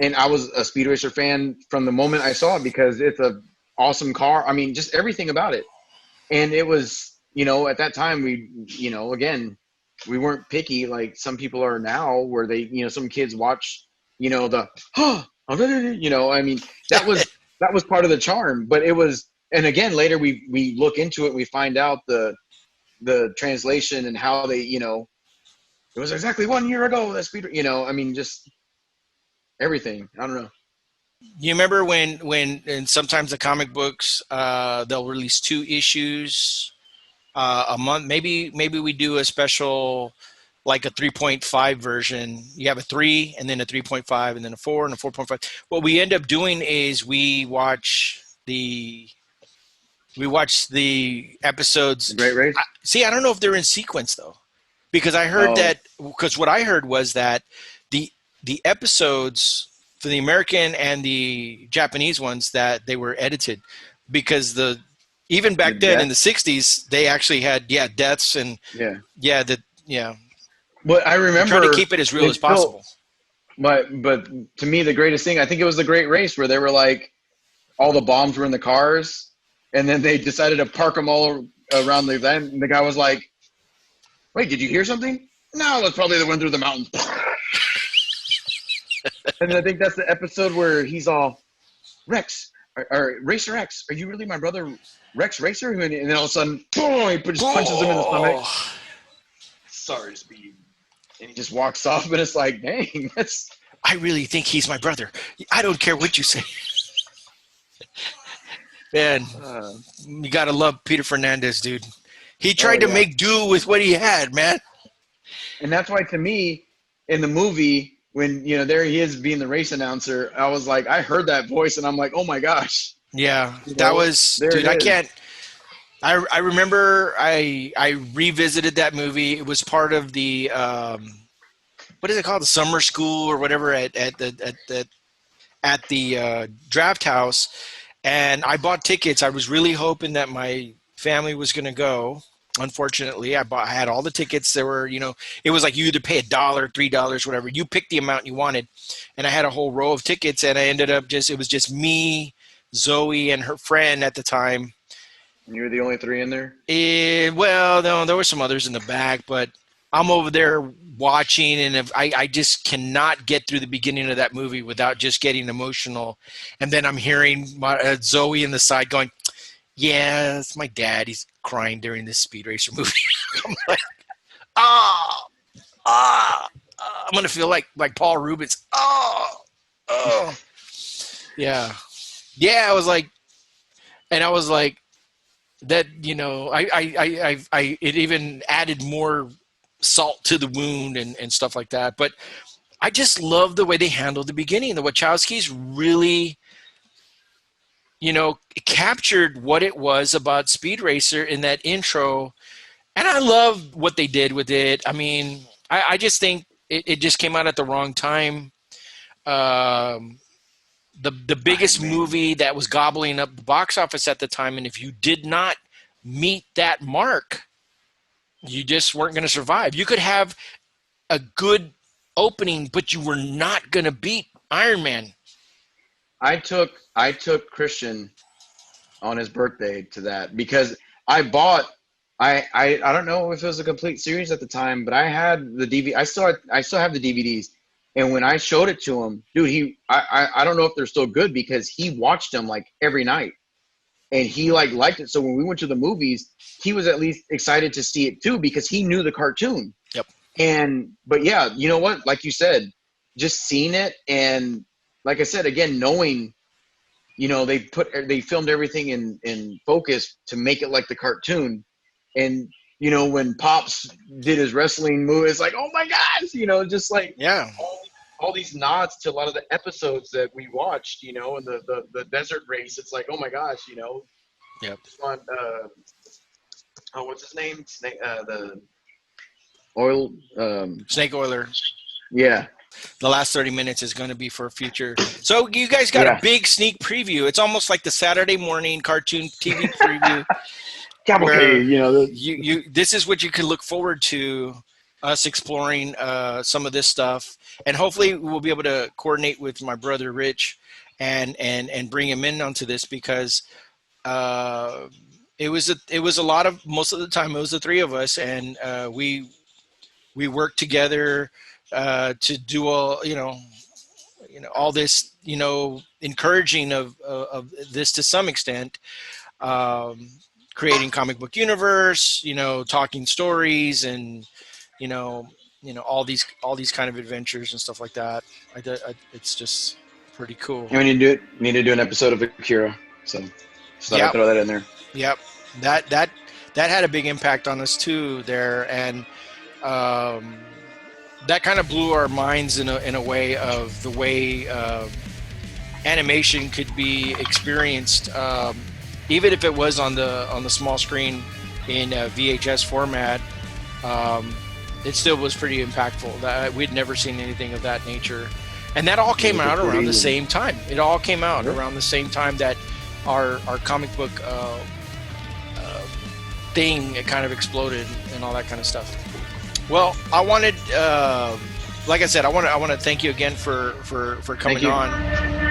and I was a Speed Racer fan from the moment I saw it because it's a awesome car. I mean, just everything about it. And it was, at that time again, we weren't picky like some people are now, where they, some kids watch, the, I mean, that was part of the charm, but it was, and again, later we look into it, we find out the translation and how they, it was exactly 1 year ago that speed, I mean, just everything. I don't know. You remember when and sometimes the comic books they'll release 2 issues a month. Maybe we do a special like a 3.5 version. You have a 3 and then a 3.5 and then a 4 and a 4.5. What we end up doing is we watch the The episodes. Great Race. See, I don't know if they're in sequence though, because I heard Oh, that because what I heard was that the the episodes for the American and the Japanese ones that they were edited because the even the back then in death. the 60s they actually had deaths and Yeah. yeah that yeah But I they try to remember keep it as real it as felt, possible. but to me the greatest thing, I think it was the Great Race where they were like all the bombs were in the cars, and then they decided to park them all around the event. And the guy was like, "Wait, did you hear something? No, that's probably the one through the mountains." And I think that's the episode where he's all Rex or Racer X. Are you really my brother Rex Racer? And then all of a sudden, boom! He just punches him in the stomach. Oh, Sorry, Speed. And he just walks off, and it's like, dang, that's I really think he's my brother. I don't care what you say. Man, uh, you gotta love Peter Fernandez, dude. He oh tried to yeah. make do with what he had, man. And that's why to me, in the movie, when there he is being the race announcer, I was like, I heard that voice, and I'm like, oh my gosh, Yeah, that was, there it dude. I is. can't. I remember I revisited that movie. It was part of the what is it called, the summer school or whatever at the draft house, and I bought tickets. I was really hoping that my family was going to go. Unfortunately, I had all the tickets. There were, it was like you either pay $1, $3, whatever. You picked the amount you wanted, and I had a whole row of tickets. And I ended up it was just me, Zoe, and her friend at the time. And you were the only three in there. Well, no, there were some others in the back, but I'm over there watching, and if I just cannot get through the beginning of that movie without just getting emotional, and then I'm hearing Zoe in the side going, "Yeah, it's my dad. He's crying during this Speed Racer movie." I'm like, ah, I'm gonna feel like Paul Rubens. Oh, yeah, yeah. I was like that. It even added more salt to the wound and stuff like that. But I just love the way they handled the beginning. The Wachowskis really, captured what it was about Speed Racer in that intro. And I love what they did with it. I mean, I just think it just came out at the wrong time. Um, the I biggest mean, movie that was gobbling up the box office at the time, and if you did not meet that mark, you just weren't going to survive. You could have a good opening, but you were not going to beat Iron Man. I took Christian on his birthday to that because I bought. I don't know if it was a complete series at the time, but I had the DVD. I still have the DVDs. And when I showed it to him, dude, I don't know if they're still good because he watched them like every night and he like liked it. So when we went to the movies, he was at least excited to see it too because he knew the cartoon. Yep. And but yeah, you know what? Like you said, just seeing it and like I said again, knowing they filmed everything in focus to make it like the cartoon. And when Pops did his wrestling move, it's like, oh my gosh, just like Yeah. all these nods to a lot of the episodes that we watched, and the desert race. It's like, oh my gosh, Yep. on what's his name? Snake, the oil. Snake Oiler. Yeah, The last 30 minutes is going to be for a future. So you guys got a yeah. big sneak preview. It's almost like the Saturday morning cartoon TV preview where Cavalcade. this is what you can look forward to, us exploring some of this stuff, and hopefully we'll be able to coordinate with my brother Rich and bring him in onto this because uh, it was a lot of, most of the time it was the three of us, and we worked together to do all this, encouraging of this to some extent, um, creating comic book universe, talking stories, and you know, all these kind of adventures and stuff like that. It's just pretty cool. And we need to do an episode of Akira. So just thought I'd Yep, throw that in there. yep. That had a big impact on us too there, and um, that kind of blew our minds in a way of the way animation could be experienced, even if it was on the small screen in VHS format. Um, it still was pretty impactful. That we'd never seen anything of that nature, and that all came out around the same time. It all came out around the same time that our comic book thing, it kind of exploded and all that kind of stuff. Well, I wanted, like I said, I want to thank you again for coming on.